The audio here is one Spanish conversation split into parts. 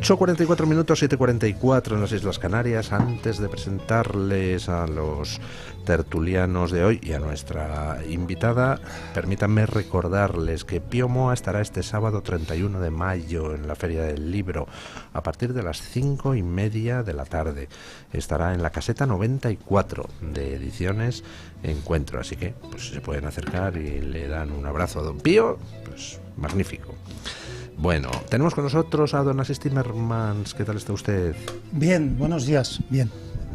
8:44 minutos, 7:44 en las Islas Canarias. Antes de presentarles a los tertulianos de hoy y a nuestra invitada, permítanme recordarles que Pío Moa estará este sábado 31 de mayo en la Feria del Libro a partir de las 5:30 de la tarde. Estará en la caseta 94 de Ediciones Encuentro, así que pues, si se pueden acercar y le dan un abrazo a don Pío, pues magnífico. Bueno, tenemos con nosotros a don Asís Timmermans. ¿Qué tal está usted? Bien, buenos días, bien.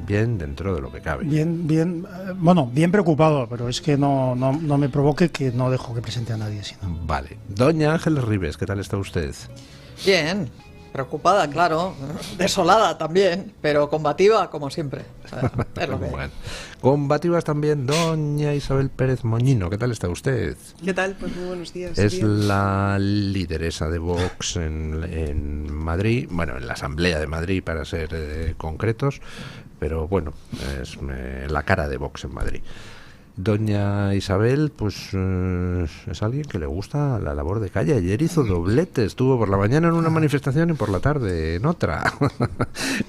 Bien, dentro de lo que cabe. Bien, bueno, bien preocupado, pero es que no me provoque, que no dejo que presente a nadie. Sino. Vale. Doña Ángeles Ribes, ¿qué tal está usted? Bien, preocupada, claro, desolada también, pero combativa como siempre. O sea, es lo que bueno. Combativas también doña Isabel Pérez Moñino, ¿qué tal está usted? ¿Qué tal? Pues muy buenos días. Es bien. la lideresa de Vox en Madrid, bueno, en la Asamblea de Madrid para ser concretos, pero bueno, es la cara de Vox en Madrid. Doña Isabel, pues es alguien que le gusta la labor de calle. Ayer hizo doblete, estuvo por la mañana en una manifestación y por la tarde en otra.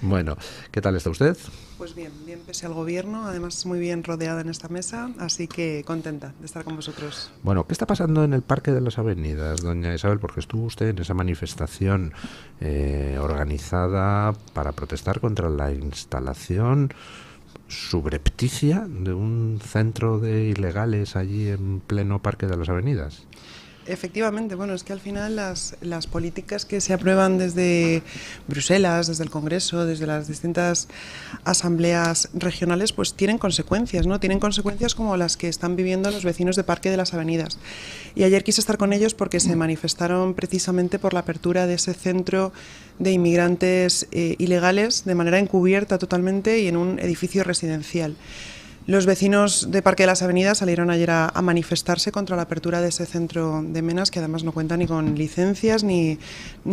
Bueno, ¿qué tal está usted? Pues bien pese al gobierno, además muy bien rodeada en esta mesa, así que contenta de estar con vosotros. Bueno, ¿qué está pasando en el Parque de las Avenidas, doña Isabel? Porque estuvo usted en esa manifestación organizada para protestar contra la instalación subrepticia de un centro de ilegales allí en pleno Parque de las Avenidas. Efectivamente, bueno, es que al final las políticas que se aprueban desde Bruselas, desde el Congreso, desde las distintas asambleas regionales, pues tienen consecuencias, ¿no? Tienen consecuencias como las que están viviendo los vecinos de Parque de las Avenidas. Y ayer quise estar con ellos porque se manifestaron precisamente por la apertura de ese centro de inmigrantes ilegales de manera encubierta totalmente y en un edificio residencial. Los vecinos de Parque de las Avenidas salieron ayer a manifestarse contra la apertura de ese centro de menas, que además no cuenta ni con licencias ni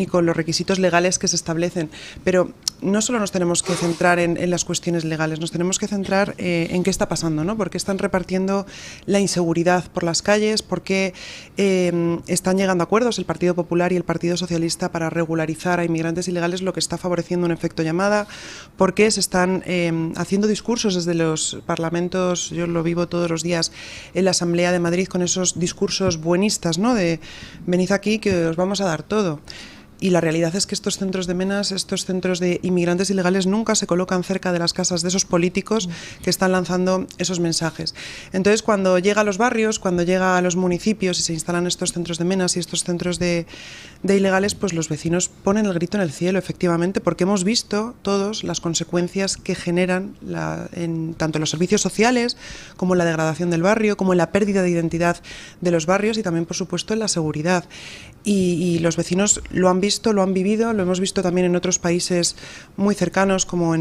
con los requisitos legales que se establecen. Pero no solo nos tenemos que centrar en las cuestiones legales, nos tenemos que centrar en qué está pasando, ¿no? ¿Por qué están repartiendo la inseguridad por las calles? ¿Por qué están llegando a acuerdos el Partido Popular y el Partido Socialista para regularizar a inmigrantes ilegales, lo que está favoreciendo un efecto llamada? ¿Por qué se están haciendo discursos desde los parlamentos? Yo lo vivo todos los días en la Asamblea de Madrid con esos discursos buenistas, ¿no? De venid aquí que os vamos a dar todo. Y la realidad es que estos centros de menas, estos centros de inmigrantes ilegales nunca se colocan cerca de las casas de esos políticos que están lanzando esos mensajes. Entonces, cuando llega a los barrios, cuando llega a los municipios y se instalan estos centros de menas y estos centros de ilegales, pues los vecinos ponen el grito en el cielo, efectivamente, porque hemos visto todos las consecuencias que generan tanto en los servicios sociales como en la degradación del barrio, como en la pérdida de identidad de los barrios y también, por supuesto, en la seguridad. Y los vecinos lo han visto, lo han vivido, lo hemos visto también en otros países muy cercanos, como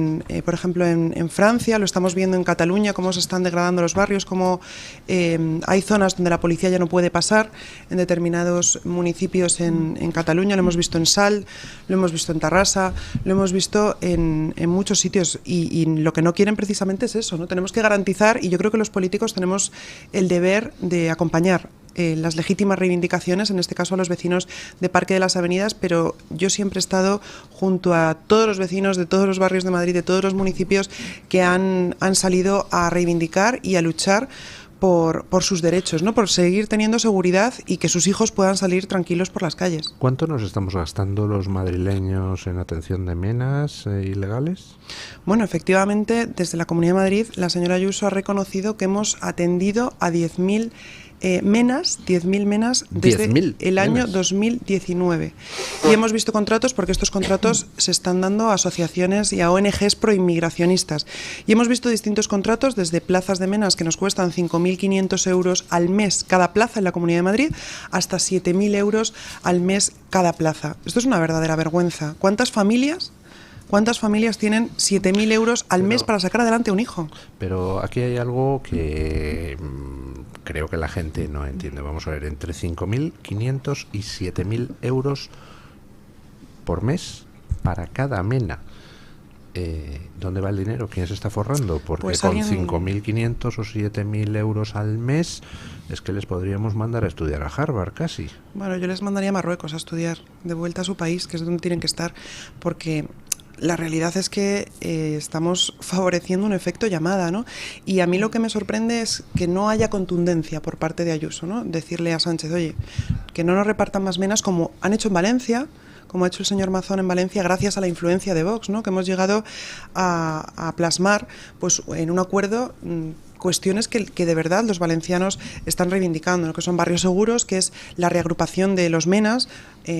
por ejemplo en Francia, lo estamos viendo en Cataluña, cómo se están degradando los barrios, cómo hay zonas donde la policía ya no puede pasar en determinados municipios en Cataluña, lo hemos visto en Salt, lo hemos visto en Tarrasa, lo hemos visto en muchos sitios y lo que no quieren precisamente es eso, ¿no? Tenemos que garantizar, y yo creo que los políticos tenemos el deber de acompañar las legítimas reivindicaciones, en este caso a los vecinos de Parque de las Avenidas, pero yo siempre he estado junto a todos los vecinos de todos los barrios de Madrid, de todos los municipios que han salido a reivindicar y a luchar por sus derechos, ¿no? Por seguir teniendo seguridad y que sus hijos puedan salir tranquilos por las calles. ¿Cuánto nos estamos gastando los madrileños en atención de menas ilegales? Bueno, efectivamente, desde la Comunidad de Madrid, la señora Ayuso ha reconocido que hemos atendido a 10.000 menas desde el año 2019. Y hemos visto contratos, porque estos contratos se están dando a asociaciones y a ONGs proinmigracionistas. Y hemos visto distintos contratos desde plazas de menas que nos cuestan 5.500 euros al mes cada plaza en la Comunidad de Madrid hasta 7.000 euros al mes cada plaza. Esto es una verdadera vergüenza. ¿Cuántas familias tienen 7.000 euros al mes para sacar adelante a un hijo? Pero aquí hay algo que creo que la gente no entiende. Vamos a ver, entre 5.500 y 7.000 euros por mes para cada mena. ¿Dónde va el dinero? ¿Quién se está forrando? Porque Pues con alguien... 5.500 o 7.000 euros al mes es que les podríamos mandar a estudiar a Harvard casi. Bueno, yo les mandaría a Marruecos a estudiar, de vuelta a su país, que es donde tienen que estar, porque la realidad es que estamos favoreciendo un efecto llamada, ¿no? Y a mí lo que me sorprende es que no haya contundencia por parte de Ayuso, ¿no? Decirle a Sánchez, oye, que no nos repartan más menas como han hecho en Valencia, como ha hecho el señor Mazón en Valencia, gracias a la influencia de Vox, ¿no? Que hemos llegado a plasmar pues, en un acuerdo cuestiones que de verdad los valencianos están reivindicando, ¿no? Que son barrios seguros, que es la reagrupación de los menas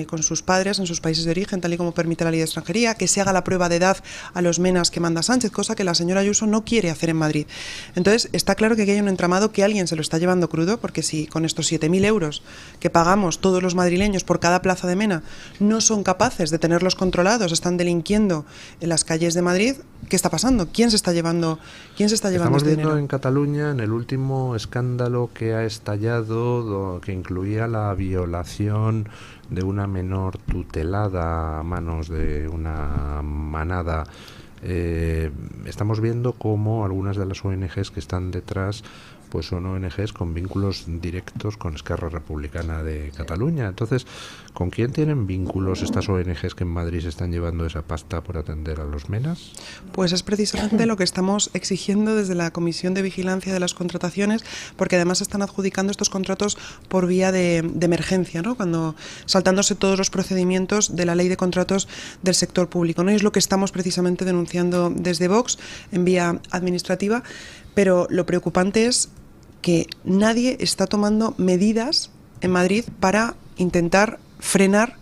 con sus padres en sus países de origen, tal y como permite la ley de extranjería, que se haga la prueba de edad a los menas que manda Sánchez, cosa que la señora Ayuso no quiere hacer en Madrid. Entonces, está claro que aquí hay un entramado que alguien se lo está llevando crudo, porque si con estos 7.000 euros que pagamos todos los madrileños por cada plaza de mena no son capaces de tenerlos controlados, están delinquiendo en las calles de Madrid, ¿qué está pasando? ¿Quién se está llevando Estamos este viendo dinero? en Cataluña, en el último escándalo que ha estallado, que incluía la violación de una menor tutelada a manos de una manada, estamos viendo cómo algunas de las ONGs que están detrás pues son ONGs con vínculos directos con Esquerra Republicana de Cataluña. Entonces, ¿con quién tienen vínculos estas ONGs que en Madrid se están llevando esa pasta por atender a los menas? Pues es precisamente lo que estamos exigiendo desde la Comisión de Vigilancia de las Contrataciones, porque además están adjudicando estos contratos por vía de emergencia, ¿no? Cuando saltándose todos los procedimientos de la ley de contratos del sector público, ¿no? Y es lo que estamos precisamente denunciando desde Vox en vía administrativa, pero lo preocupante es que nadie está tomando medidas en Madrid para intentar frenar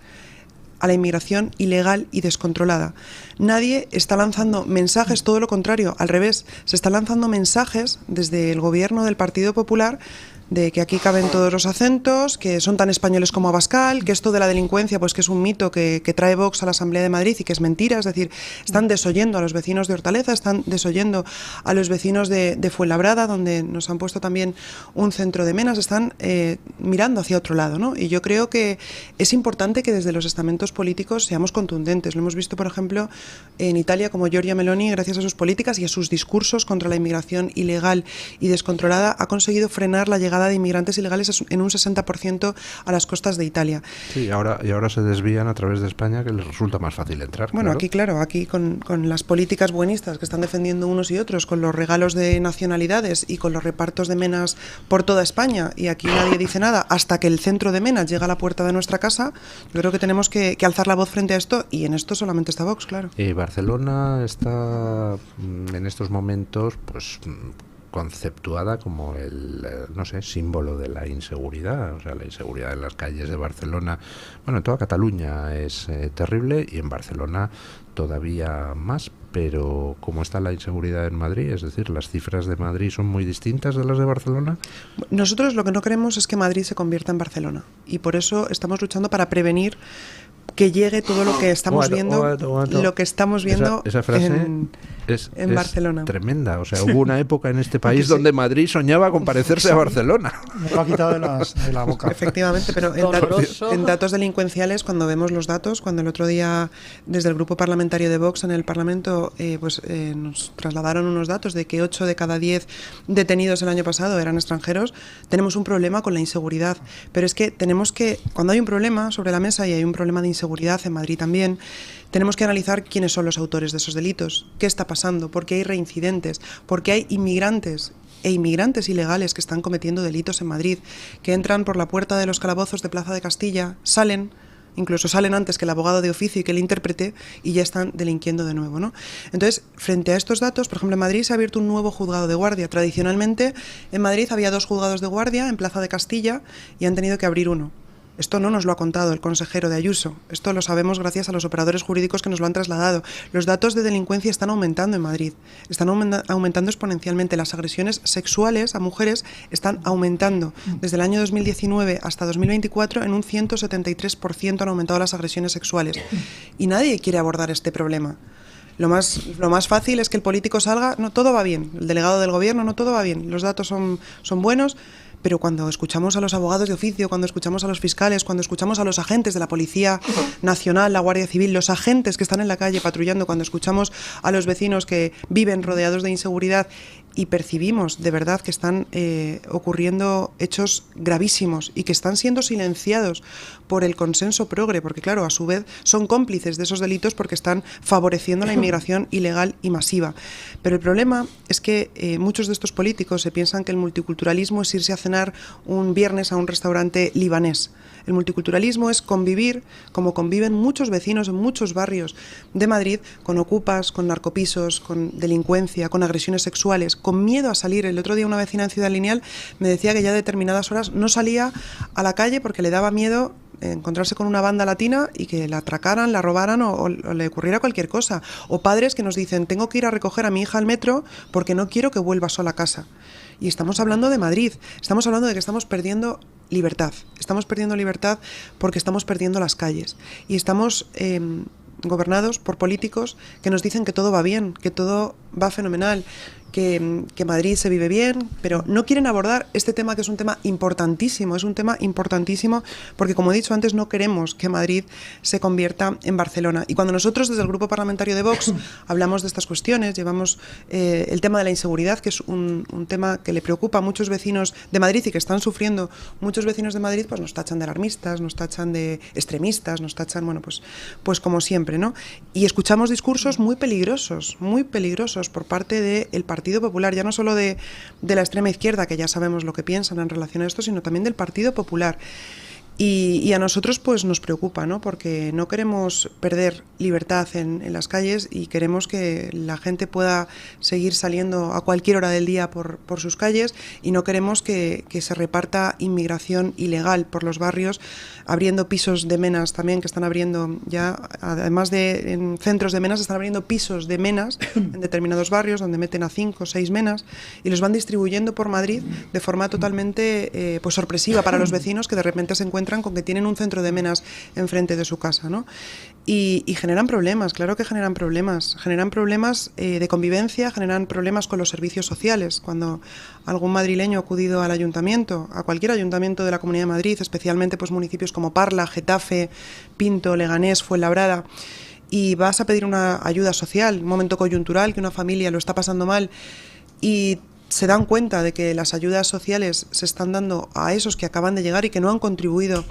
a la inmigración ilegal y descontrolada. Nadie está lanzando mensajes, todo lo contrario, al revés, se están lanzando mensajes desde el gobierno del Partido Popular de que aquí caben todos los acentos, que son tan españoles como Abascal, que esto de la delincuencia pues que es un mito que trae Vox a la Asamblea de Madrid y que es mentira, es decir, están desoyendo a los vecinos de Hortaleza, están desoyendo a los vecinos de Fuenlabrada, donde nos han puesto también un centro de menas, están mirando hacia otro lado, ¿no? Y yo creo que es importante que desde los estamentos políticos seamos contundentes. Lo hemos visto, por ejemplo, en Italia, como Giorgia Meloni, gracias a sus políticas y a sus discursos contra la inmigración ilegal y descontrolada, ha conseguido frenar la llegada de inmigrantes ilegales en un 60% a las costas de Italia. Sí, y ahora se desvían a través de España, que les resulta más fácil entrar. Bueno, aquí con las políticas buenistas que están defendiendo unos y otros, con los regalos de nacionalidades y con los repartos de menas por toda España, y aquí nadie dice nada hasta que el centro de menas llega a la puerta de nuestra casa. Yo creo que tenemos que alzar la voz frente a esto, y en esto solamente está Vox, claro. Barcelona está en estos momentos pues conceptuada como el, no sé, símbolo de la inseguridad. O sea, la inseguridad en las calles de Barcelona, bueno, en toda Cataluña es terrible, y en Barcelona todavía más. Pero ¿cómo está la inseguridad en Madrid? Es decir, ¿las cifras de Madrid son muy distintas de las de Barcelona? Nosotros lo que no queremos es que Madrid se convierta en Barcelona, y por eso estamos luchando para prevenir que llegue todo lo que estamos viendo, lo que estamos viendo esa frase en Barcelona. Tremenda. O sea, hubo una época en este país donde Madrid soñaba con parecerse a Barcelona. Me lo ha quitado de la boca. Efectivamente, pero en datos delincuenciales, cuando vemos los datos, cuando el otro día desde el grupo parlamentario de Vox en el Parlamento nos trasladaron unos datos de que 8 de cada 10 detenidos el año pasado eran extranjeros, tenemos un problema con la inseguridad. Pero es que tenemos que, cuando hay un problema sobre la mesa, y hay un problema de inseguridad en Madrid también, tenemos que analizar quiénes son los autores de esos delitos, qué está pasando, por qué hay reincidentes, por qué hay inmigrantes e inmigrantes ilegales que están cometiendo delitos en Madrid, que entran por la puerta de los calabozos de Plaza de Castilla, incluso salen antes que el abogado de oficio y que el intérprete, y ya están delinquiendo de nuevo, ¿no? Entonces, frente a estos datos, por ejemplo, en Madrid se ha abierto un nuevo juzgado de guardia. Tradicionalmente, en Madrid había 2 juzgados de guardia en Plaza de Castilla y han tenido que abrir uno. Esto no nos lo ha contado el consejero de Ayuso, esto lo sabemos gracias a los operadores jurídicos que nos lo han trasladado. Los datos de delincuencia están aumentando en Madrid, están aumentando exponencialmente. Las agresiones sexuales a mujeres están aumentando. Desde el año 2019 hasta 2024 en un 173% han aumentado las agresiones sexuales. Y nadie quiere abordar este problema. Lo más fácil es que el político salga, no, todo va bien, el delegado del gobierno, no, todo va bien, los datos son buenos, pero cuando escuchamos a los abogados de oficio, cuando escuchamos a los fiscales, cuando escuchamos a los agentes de la Policía Nacional, la Guardia Civil, los agentes que están en la calle patrullando, cuando escuchamos a los vecinos que viven rodeados de inseguridad y percibimos de verdad que están ocurriendo hechos gravísimos y que están siendo silenciados por el consenso progre, porque claro, a su vez son cómplices de esos delitos porque están favoreciendo la inmigración ilegal y masiva. Pero el problema es que muchos de estos políticos se piensan que el multiculturalismo es irse a cenar un viernes a un restaurante libanés. El multiculturalismo es convivir como conviven muchos vecinos en muchos barrios de Madrid, con ocupas, con narcopisos, con delincuencia, con agresiones sexuales, con miedo a salir. El otro día una vecina en Ciudad Lineal me decía que ya a determinadas horas no salía a la calle porque le daba miedo encontrarse con una banda latina y que la atracaran, la robaran o le ocurriera cualquier cosa. O padres que nos dicen, tengo que ir a recoger a mi hija al metro porque no quiero que vuelva sola a casa. Y estamos hablando de Madrid, estamos hablando de que estamos perdiendo libertad. Estamos perdiendo libertad porque estamos perdiendo las calles. Y estamos gobernados por políticos que nos dicen que todo va bien, que todo va fenomenal, que Madrid se vive bien, pero no quieren abordar este tema, que es un tema importantísimo, porque como he dicho antes, no queremos que Madrid se convierta en Barcelona. Y cuando nosotros desde el Grupo Parlamentario de Vox hablamos de estas cuestiones, llevamos el tema de la inseguridad, que es un tema que le preocupa a muchos vecinos de Madrid y que están sufriendo muchos vecinos de Madrid, pues nos tachan de alarmistas, nos tachan de extremistas, nos tachan, bueno, pues como siempre, ¿no? Y escuchamos discursos muy peligrosos por parte del Partido Popular, ya no solo de la extrema izquierda, que ya sabemos lo que piensan en relación a esto, sino también del Partido Popular. Y a nosotros pues nos preocupa, ¿no? Porque no queremos perder libertad en las calles y queremos que la gente pueda seguir saliendo a cualquier hora del día por sus calles, y no queremos que se reparta inmigración ilegal por los barrios, abriendo pisos de menas también, que están abriendo ya, además de en centros de menas, están abriendo pisos de menas en determinados barrios donde meten a 5 o 6 menas y los van distribuyendo por Madrid de forma totalmente pues sorpresiva para los vecinos, que de repente se encuentran con que tienen un centro de menas enfrente de su casa, ¿no? Y generan problemas, claro que generan problemas de convivencia, generan problemas con los servicios sociales. Cuando algún madrileño ha acudido al ayuntamiento, a cualquier ayuntamiento de la Comunidad de Madrid, especialmente pues municipios como Parla, Getafe, Pinto, Leganés, Fuenlabrada, y vas a pedir una ayuda social, un momento coyuntural, que una familia lo está pasando mal, y se dan cuenta de que las ayudas sociales se están dando a esos que acaban de llegar y que no han contribuido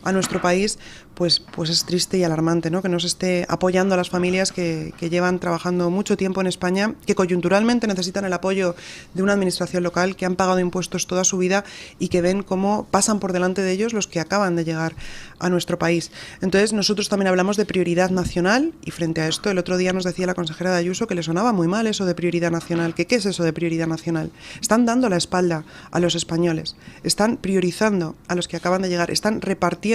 a nuestro país, pues es triste y alarmante, ¿no? Que no se esté apoyando a las familias que llevan trabajando mucho tiempo en España, que coyunturalmente necesitan el apoyo de una administración local, que han pagado impuestos toda su vida y que ven cómo pasan por delante de ellos los que acaban de llegar a nuestro país. Entonces nosotros también hablamos de prioridad nacional, y frente a esto el otro día nos decía la consejera de Ayuso que le sonaba muy mal eso de prioridad nacional. ¿Qué es eso de prioridad nacional? Están dando la espalda a los españoles, están priorizando a los que acaban de llegar, están repartiendo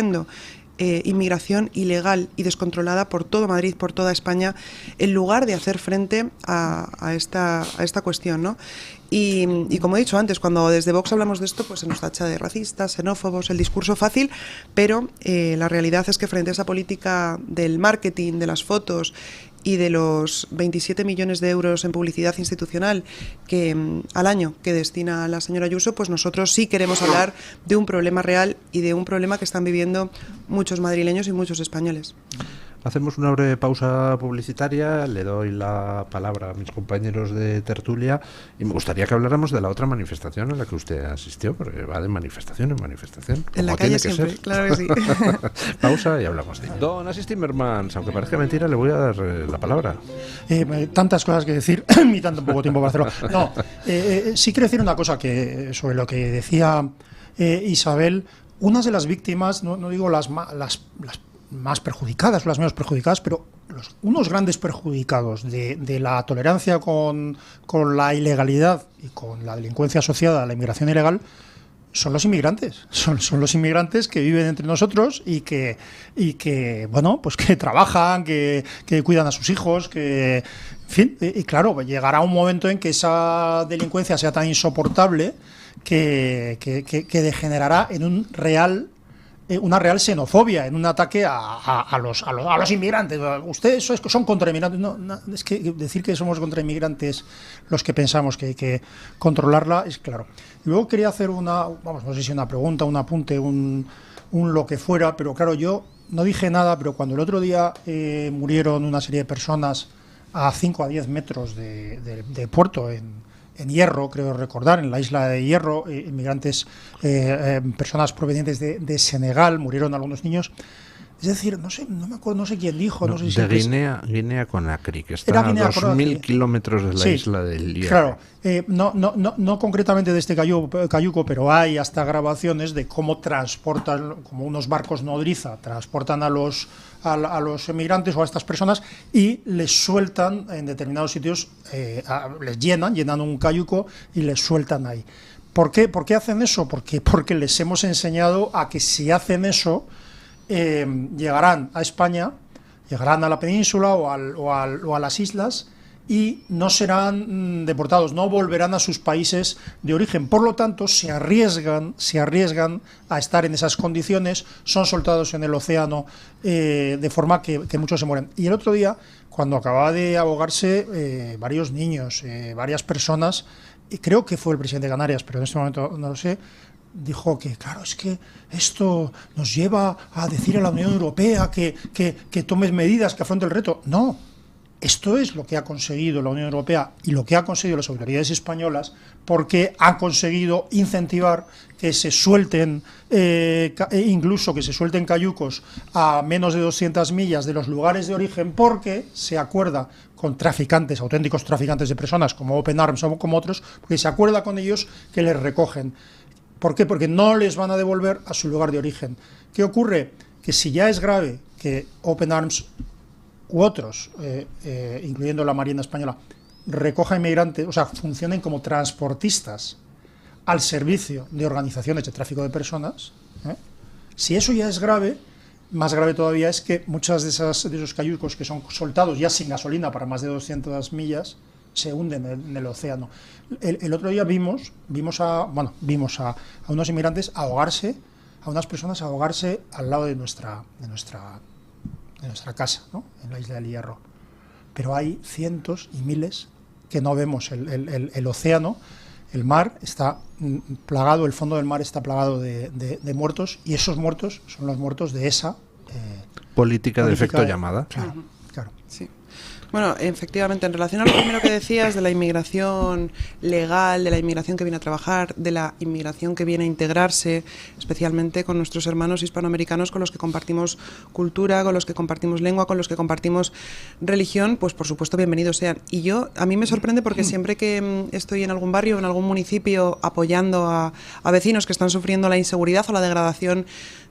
inmigración ilegal y descontrolada por todo Madrid, por toda España, en lugar de hacer frente a esta cuestión, ¿no? Y como he dicho antes, cuando desde Vox hablamos de esto, pues se nos tacha de racistas, xenófobos, el discurso fácil, pero la realidad es que frente a esa política del marketing, de las fotos y de los 27 millones de euros en publicidad institucional al año que destina la señora Ayuso, pues nosotros sí queremos hablar de un problema real y de un problema que están viviendo muchos madrileños y muchos españoles. Hacemos una breve pausa publicitaria, le doy la palabra a mis compañeros de tertulia y me gustaría que habláramos de la otra manifestación a la que usted asistió, porque va de manifestación en manifestación. En la calle siempre, claro que sí. Pausa y hablamos de ello. Don Asís Timmermans, aunque parezca mentira, le voy a dar la palabra. Tantas cosas que decir y tanto poco tiempo para hacerlo. No, sí quiero decir una cosa que sobre lo que decía Isabel. Unas de las víctimas, no digo las más perjudicadas o las menos perjudicadas, pero unos grandes perjudicados de la tolerancia con la ilegalidad y con la delincuencia asociada a la inmigración ilegal son los inmigrantes. Son los inmigrantes que viven entre nosotros y que bueno, pues que trabajan, que cuidan a sus hijos, que en fin, y claro, llegará un momento en que esa delincuencia sea tan insoportable que degenerará en un real una real xenofobia en un ataque a los inmigrantes. Ustedes son contra inmigrantes. No, es que decir que somos contra inmigrantes los que pensamos que hay que controlarla es claro. Y luego quería hacer no sé si una pregunta, un apunte, un lo que fuera, pero claro, yo no dije nada, pero cuando el otro día murieron una serie de personas a 5 a 10 metros de puerto en Hierro, creo recordar, en la isla de Hierro, inmigrantes, personas provenientes de Senegal, murieron algunos niños. Es decir, no sé, no me acuerdo, no sé quién dijo. No sé si Guinea Conakry, que está a 2.000 kilómetros de la isla del Hierro. Claro, no concretamente de este cayuco, pero hay hasta grabaciones de cómo transportan, como unos barcos nodriza, transportan a los emigrantes o a estas personas y les sueltan en determinados sitios, les llenan un cayuco y les sueltan ahí. ¿Por qué hacen eso? Porque les hemos enseñado a que si hacen eso, llegarán a España, llegarán a la península o a las islas y no serán deportados, no volverán a sus países de origen. Por lo tanto, se arriesgan a estar en esas condiciones, son soltados en el océano de forma que muchos se mueren. Y el otro día, cuando acababa de ahogarse varios niños, varias personas, y creo que fue el presidente de Canarias, pero en este momento no lo sé, dijo que, claro, es que esto nos lleva a decir a la Unión Europea que tome medidas, que afronte el reto. No, esto es lo que ha conseguido la Unión Europea y lo que ha conseguido las autoridades españolas, porque ha conseguido incentivar que se suelten, incluso que se suelten cayucos a menos de 200 millas de los lugares de origen, porque se acuerda con traficantes, auténticos traficantes de personas, como Open Arms o como otros, porque se acuerda con ellos que les recogen. ¿Por qué? Porque no les van a devolver a su lugar de origen. ¿Qué ocurre? Que si ya es grave que Open Arms u otros, incluyendo la Marina Española, recojan inmigrantes, o sea, funcionen como transportistas al servicio de organizaciones de tráfico de personas, si eso ya es grave, más grave todavía es que muchas de esos cayucos que son soltados ya sin gasolina para más de 200 millas, se hunden en el océano. El otro día vimos a unos inmigrantes ahogarse, a unas personas ahogarse al lado de nuestra casa, ¿no? En la isla del Hierro. Pero hay cientos y miles que no vemos. El océano, el mar está plagado, el fondo del mar está plagado de muertos, y esos muertos son los muertos de esa política de efecto llamada. Claro. Sí. Bueno, efectivamente, en relación a lo primero que decías de la inmigración legal, de la inmigración que viene a trabajar, de la inmigración que viene a integrarse, especialmente con nuestros hermanos hispanoamericanos con los que compartimos cultura, con los que compartimos lengua, con los que compartimos religión, pues por supuesto bienvenidos sean. Y a mí me sorprende porque siempre que estoy en algún barrio, en algún municipio apoyando a vecinos que están sufriendo la inseguridad o la degradación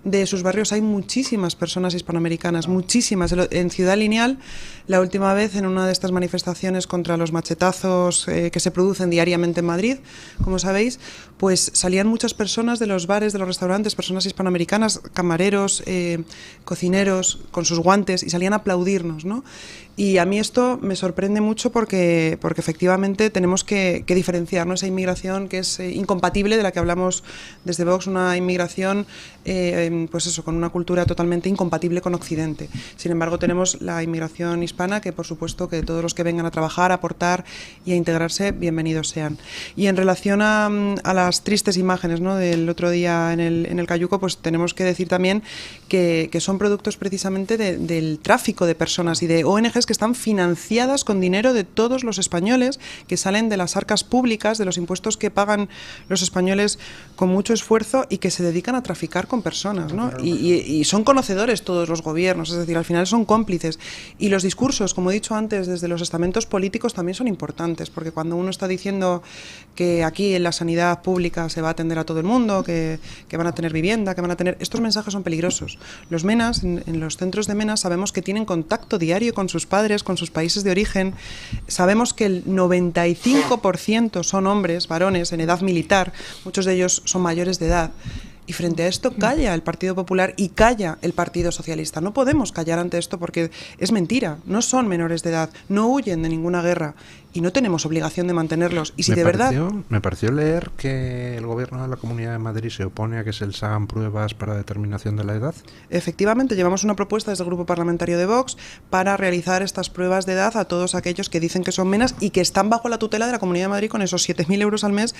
de sus barrios, hay muchísimas personas hispanoamericanas, muchísimas. En Ciudad Lineal, la última vez en una de estas manifestaciones contra los machetazos que se producen diariamente en Madrid, como sabéis, pues salían muchas personas de los bares, de los restaurantes, personas hispanoamericanas, camareros, cocineros, con sus guantes, y salían a aplaudirnos, ¿no? Y a mí esto me sorprende mucho porque efectivamente tenemos que diferenciar, ¿no? Esa inmigración que es incompatible, de la que hablamos desde Vox, una inmigración pues eso, con una cultura totalmente incompatible con Occidente. Sin embargo, tenemos la inmigración hispana, que por supuesto que todos los que vengan a trabajar, a aportar y a integrarse, bienvenidos sean. Y en relación a las tristes imágenes, ¿no?, del otro día en el Cayuco, pues tenemos que decir también que son productos precisamente del tráfico de personas y de ONGs que están financiadas con dinero de todos los españoles, que salen de las arcas públicas, de los impuestos que pagan los españoles con mucho esfuerzo, y que se dedican a traficar con personas, ¿no? Y son conocedores todos los gobiernos, es decir, al final son cómplices. Y los discursos, como he dicho antes, desde los estamentos políticos también son importantes, porque cuando uno está diciendo que aquí en la sanidad pública se va a atender a todo el mundo, que van a tener vivienda, que van a tener... Estos mensajes son peligrosos. Los MENAs, en los centros de MENAs, sabemos que tienen contacto diario con sus padres, con sus países de origen. Sabemos que el 95% son hombres, varones, en edad militar, muchos de ellos son mayores de edad. Y frente a esto calla el Partido Popular y calla el Partido Socialista. No podemos callar ante esto porque es mentira. No son menores de edad, no huyen de ninguna guerra y no tenemos obligación de mantenerlos. Y si me pareció leer que el gobierno de la Comunidad de Madrid se opone a que se les hagan pruebas para determinación de la edad. Efectivamente, llevamos una propuesta desde el Grupo Parlamentario de Vox para realizar estas pruebas de edad a todos aquellos que dicen que son menas y que están bajo la tutela de la Comunidad de Madrid con esos 7.000 euros al mes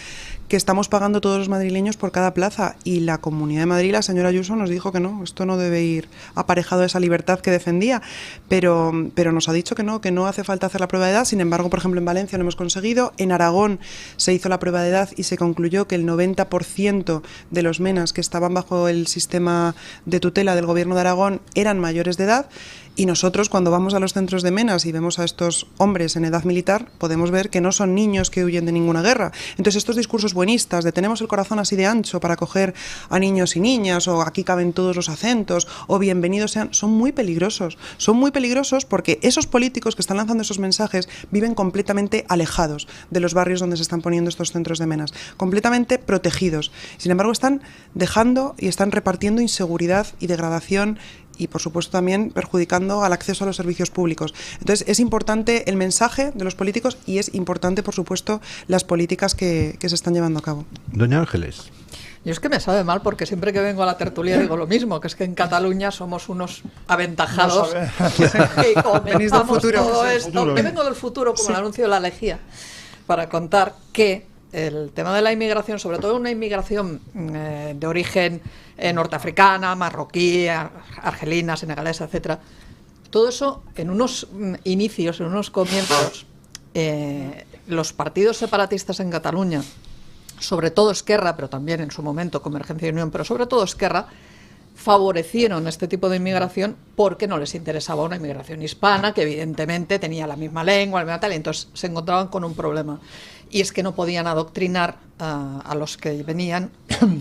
que estamos pagando todos los madrileños por cada plaza. Y la Comunidad de Madrid, la señora Ayuso, nos dijo que no, esto no debe ir aparejado a esa libertad que defendía, pero nos ha dicho que no hace falta hacer la prueba de edad. Sin embargo, por ejemplo, en Valencia lo hemos conseguido, en Aragón se hizo la prueba de edad y se concluyó que el 90% de los menas que estaban bajo el sistema de tutela del Gobierno de Aragón eran mayores de edad. Y nosotros, cuando vamos a los centros de menas y vemos a estos hombres en edad militar, podemos ver que no son niños que huyen de ninguna guerra. Entonces, estos discursos buenistas de tenemos el corazón así de ancho para acoger a niños y niñas, o aquí caben todos los acentos, o bienvenidos sean, son muy peligrosos. Son muy peligrosos porque esos políticos que están lanzando esos mensajes viven completamente alejados de los barrios donde se están poniendo estos centros de menas, completamente protegidos. Sin embargo, están dejando y están repartiendo inseguridad y degradación y, por supuesto, también perjudicando al acceso a los servicios públicos. Entonces, es importante el mensaje de los políticos y es importante, por supuesto, las políticas que se están llevando a cabo. Doña Ángeles. Yo es que me sabe mal porque siempre que vengo a la tertulia digo lo mismo, que es que en Cataluña somos unos aventajados que comentamos todo esto. Yo vengo del futuro, como el anuncio de la lejía, para contar que el tema de la inmigración, sobre todo una inmigración de origen norteafricana, marroquí, argelina, senegalesa, etcétera, todo eso en unos inicios, en unos comienzos, los partidos separatistas en Cataluña, sobre todo Esquerra, pero también en su momento Convergencia y Unión, pero sobre todo Esquerra, favorecieron este tipo de inmigración porque no les interesaba una inmigración hispana que evidentemente tenía la misma lengua, la misma tal, y entonces se encontraban con un problema. Y es que no podían adoctrinar a los que venían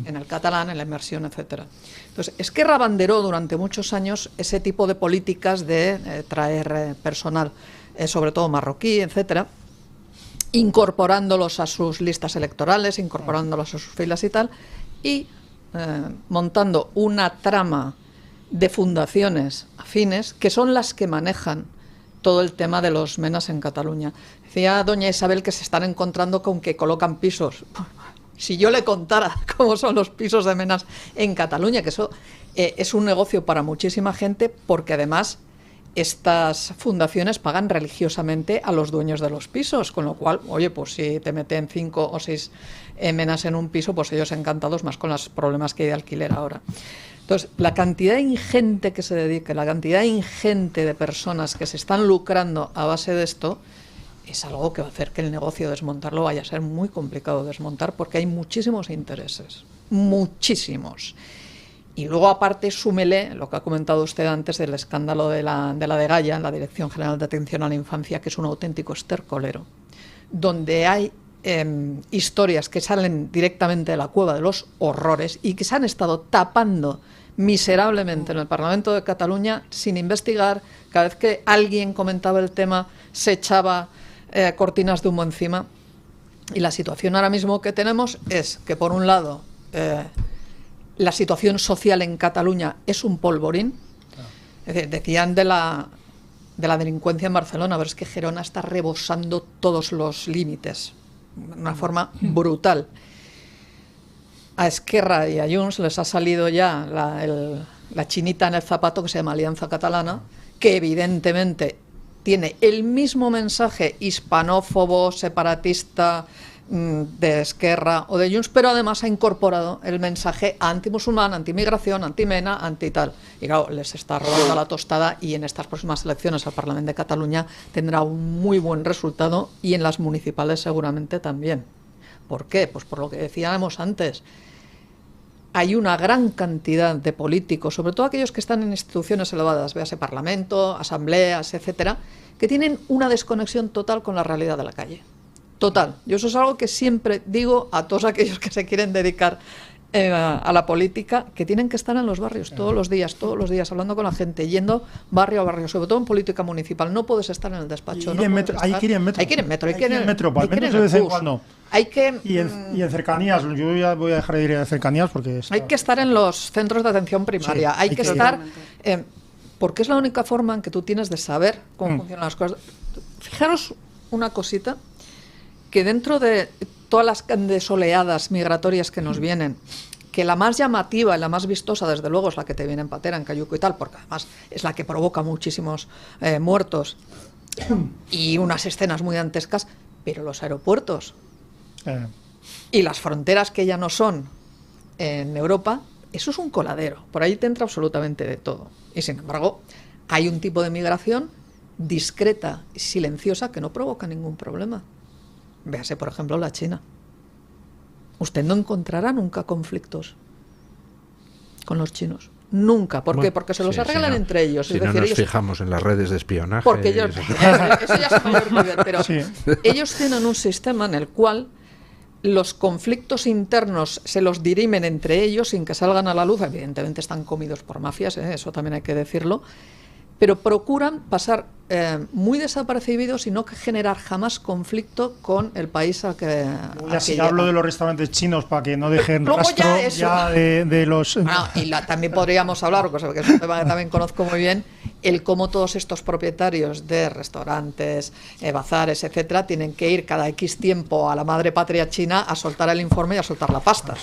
en el catalán, en la inmersión, etcétera. Entonces, Esquerra abanderó durante muchos años ese tipo de políticas de traer personal, sobre todo marroquí, etcétera, incorporándolos a sus listas electorales, incorporándolos a sus filas y tal, y montando una trama de fundaciones afines que son las que manejan todo el tema de los menas en Cataluña. Decía doña Isabel que se están encontrando con que colocan pisos. Si yo le contara cómo son los pisos de menas en Cataluña, que eso es un negocio para muchísima gente, porque además estas fundaciones pagan religiosamente a los dueños de los pisos, con lo cual, oye, pues si te meten 5 o 6 menas en un piso, pues ellos encantados, más con los problemas que hay de alquiler ahora. Entonces, la cantidad ingente que se dedica, la cantidad ingente de personas que se están lucrando a base de esto, es algo que va a hacer que el negocio de desmontarlo vaya a ser muy complicado de desmontar, porque hay muchísimos intereses, muchísimos. Y luego, aparte, súmele lo que ha comentado usted antes del escándalo de la Dgaia, la Dirección General de Atención a la Infancia, que es un auténtico estercolero, donde hay historias que salen directamente de la cueva de los horrores y que se han estado tapando miserablemente en el Parlamento de Cataluña sin investigar. Cada vez que alguien comentaba el tema se echaba cortinas de humo encima. Y la situación ahora mismo que tenemos es que, por un lado, la situación social en Cataluña es un polvorín. Es decir, decían de la delincuencia en Barcelona, pero es que Gerona está rebosando todos los límites de una forma brutal. A Esquerra y a Junts les ha salido ya la chinita en el zapato que se llama Alianza Catalana, que evidentemente tiene el mismo mensaje hispanófobo, separatista de Esquerra o de Junts, pero además ha incorporado el mensaje antimusulmán, antimigración, antimena, anti-tal. Y claro, les está robando la tostada, y en estas próximas elecciones al Parlamento de Cataluña tendrá un muy buen resultado, y en las municipales seguramente también. ¿Por qué? Pues por lo que decíamos antes. Hay una gran cantidad de políticos, sobre todo aquellos que están en instituciones elevadas, véase Parlamento, asambleas, etcétera, que tienen una desconexión total con la realidad de la calle. Total. Yo eso es algo que siempre digo a todos aquellos que se quieren dedicar a la política, que tienen que estar en los barrios todos los días, hablando con la gente, yendo barrio a barrio, sobre todo en política municipal. No puedes estar en el despacho. Hay que ir en metro. Hay que ir en metro. Hay que ir en metro, al menos de vez en cuando. Y en cercanías. Yo ya voy a dejar de ir a cercanías porque... Hay que estar en los centros de atención primaria. Sí, hay que estar... porque es la única forma en que tú tienes de saber cómo funcionan las cosas. Fijaros una cosita, que dentro de todas las grandes oleadas migratorias que nos vienen, que la más llamativa y la más vistosa, desde luego, es la que te viene en Patera, en Cayuco y tal, porque además es la que provoca muchísimos muertos y unas escenas muy dantescas, pero los aeropuertos y las fronteras que ya no son en Europa, eso es un coladero, por ahí te entra absolutamente de todo. Y sin embargo, hay un tipo de migración discreta y silenciosa que no provoca ningún problema. Véase, por ejemplo, la China. Usted no encontrará nunca conflictos con los chinos. Nunca. ¿Por qué? Porque se los arreglan entre ellos. Si no nos fijamos en las redes de espionaje... Porque ellos, eso ya es mayor nivel, pero ellos tienen un sistema en el cual los conflictos internos se los dirimen entre ellos sin que salgan a la luz. Evidentemente están comidos por mafias, eso también hay que decirlo, pero procuran pasar muy desapercibidos y no generar jamás conflicto con el país al que si hablo de los restaurantes chinos para que no dejen rastro ya de los... y también podríamos hablar, cosa que es un tema que también conozco muy bien, el cómo todos estos propietarios de restaurantes, bazares, etcétera, tienen que ir cada X tiempo a la madre patria china a soltar el informe y a soltar la pasta.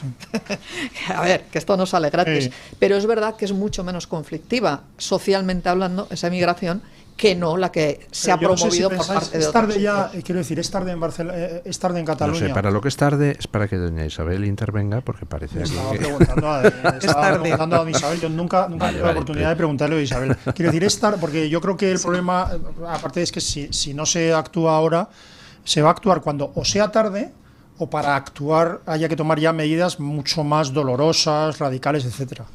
A ver, que esto no sale gratis. Pero es verdad que es mucho menos conflictiva, socialmente hablando, esa migración, que no la que se ha promovido por parte de otros. Es tarde ya, quiero decir, es tarde en Barcelona, es tarde en Cataluña. No sé, para lo que es tarde es para que doña Isabel intervenga, porque parece estaba que... preguntando a doña Isabel. Yo nunca tuve la oportunidad de preguntarle a Isabel. Quiero decir, es tarde, porque yo creo que el problema, aparte es que si no se actúa ahora, se va a actuar cuando o sea tarde, o para actuar haya que tomar ya medidas mucho más dolorosas, radicales, etcétera.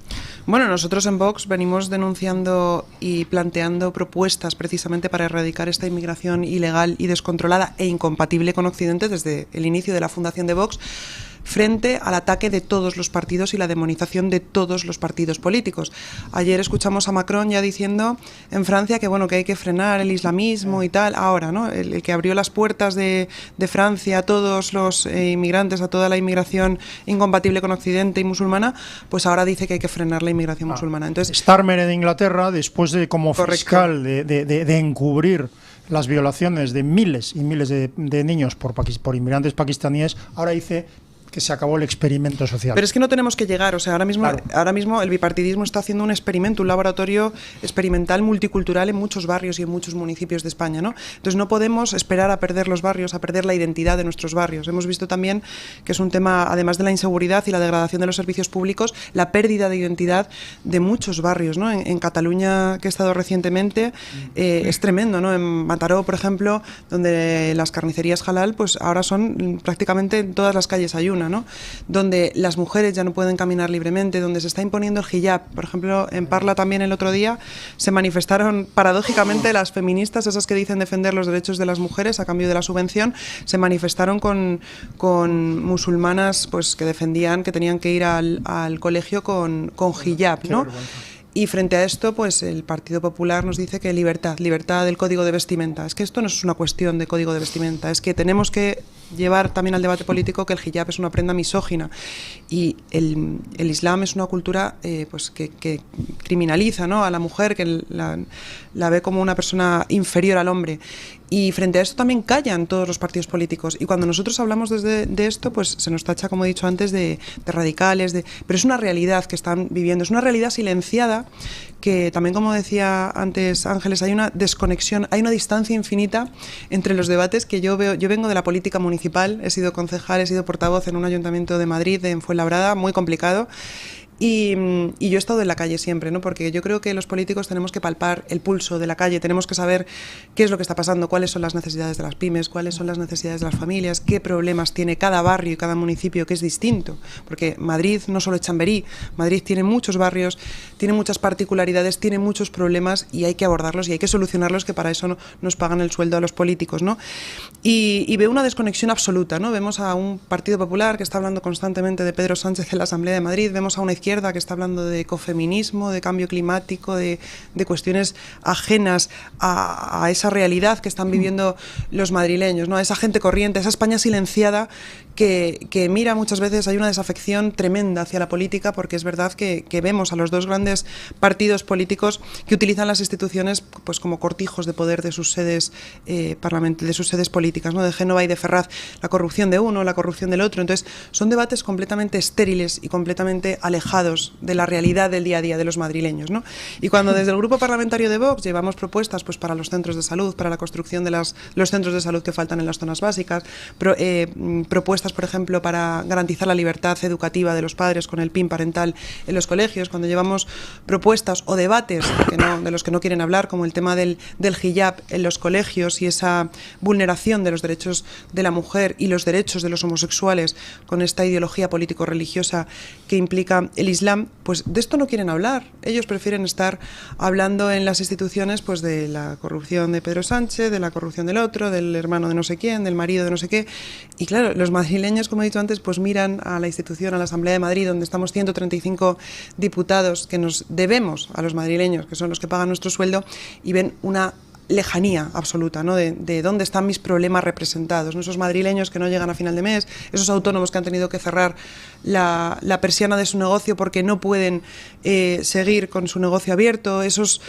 Bueno, nosotros en Vox venimos denunciando y planteando propuestas precisamente para erradicar esta inmigración ilegal y descontrolada e incompatible con Occidente desde el inicio de la fundación de Vox, frente al ataque de todos los partidos y la demonización de todos los partidos políticos. Ayer escuchamos a Macron ya diciendo en Francia que bueno, que hay que frenar el islamismo y tal. Ahora, ¿no? El que abrió las puertas de Francia a todos los inmigrantes, a toda la inmigración incompatible con Occidente y musulmana, pues ahora dice que hay que frenar la inmigración musulmana. Entonces, Starmer de Inglaterra, después de como fiscal de encubrir las violaciones de miles y miles de niños por inmigrantes pakistaníes, ahora dice que se acabó el experimento social. Pero es que no tenemos que llegar, o sea, ahora mismo el bipartidismo está haciendo un experimento, un laboratorio experimental multicultural en muchos barrios y en muchos municipios de España, ¿no? Entonces no podemos esperar a perder los barrios, a perder la identidad de nuestros barrios. Hemos visto también que es un tema, además de la inseguridad y la degradación de los servicios públicos, la pérdida de identidad de muchos barrios, ¿no? En Cataluña, que he estado recientemente, es tremendo, ¿no? En Mataró, por ejemplo, donde las carnicerías halal, pues ahora son prácticamente en todas las calles hay una, ¿no? Donde las mujeres ya no pueden caminar libremente, donde se está imponiendo el hijab. Por ejemplo, en Parla también el otro día se manifestaron paradójicamente las feministas, esas que dicen defender los derechos de las mujeres a cambio de la subvención, se manifestaron con musulmanas pues que defendían que tenían que ir al colegio con hijab, ¿no? Y frente a esto, pues el Partido Popular nos dice que libertad del código de vestimenta. Es que esto no es una cuestión de código de vestimenta, es que tenemos que llevar también al debate político que el hijab es una prenda misógina y el Islam es una cultura pues que criminaliza, ¿no? A la mujer, que la ve como una persona inferior al hombre. Y frente a esto también callan todos los partidos políticos. Y cuando nosotros hablamos de esto, pues se nos tacha, como he dicho antes, de radicales. Pero es una realidad que están viviendo, es una realidad silenciada que también, como decía antes Ángeles, hay una desconexión, hay una distancia infinita entre los debates que yo veo. Yo vengo de la política municipal, he sido concejal, he sido portavoz en un ayuntamiento de Madrid, en Fuenlabrada, muy complicado. Y yo he estado en la calle siempre, ¿no? Porque yo creo que los políticos tenemos que palpar el pulso de la calle, tenemos que saber qué es lo que está pasando, cuáles son las necesidades de las pymes, cuáles son las necesidades de las familias, qué problemas tiene cada barrio y cada municipio, que es distinto. Porque Madrid no solo es Chamberí, Madrid tiene muchos barrios, tiene muchas particularidades, tiene muchos problemas y hay que abordarlos y hay que solucionarlos, que para eso nos pagan el sueldo a los políticos, ¿no? Y veo una desconexión absoluta, ¿no? Vemos a un Partido Popular que está hablando constantemente de Pedro Sánchez en la Asamblea de Madrid, vemos a una izquierda que está hablando de ecofeminismo, de cambio climático, de cuestiones ajenas a esa realidad que están viviendo los madrileños, ¿no? A esa gente corriente, a esa España silenciada que mira muchas veces, hay una desafección tremenda hacia la política, porque es verdad que vemos a los dos grandes partidos políticos que utilizan las instituciones pues como cortijos de poder de sus sedes de sus sedes políticas, ¿no? De Génova y de Ferraz, la corrupción de uno, la corrupción del otro. Entonces son debates completamente estériles y completamente alejados de la realidad del día a día de los madrileños, ¿no? Y cuando desde el grupo parlamentario de Vox llevamos propuestas pues para los centros de salud, para la construcción de los centros de salud que faltan en las zonas básicas, propuestas, por ejemplo, para garantizar la libertad educativa de los padres con el PIN parental en los colegios, cuando llevamos propuestas o debates de los que no quieren hablar, como el tema del hijab en los colegios y esa vulneración de los derechos de la mujer y los derechos de los homosexuales con esta ideología político-religiosa que implica el Islam, pues de esto no quieren hablar. Ellos prefieren estar hablando en las instituciones pues de la corrupción de Pedro Sánchez, de la corrupción del otro, del hermano de no sé quién, del marido de no sé qué. Y claro, los madrileños, como he dicho antes, pues miran a la institución, a la Asamblea de Madrid, donde estamos 135 diputados que nos debemos a los madrileños, que son los que pagan nuestro sueldo, y ven una lejanía absoluta, ¿no? De dónde están mis problemas representados, ¿no? Esos madrileños que no llegan a final de mes, esos autónomos que han tenido que cerrar la persiana de su negocio porque no pueden seguir con su negocio abierto, esos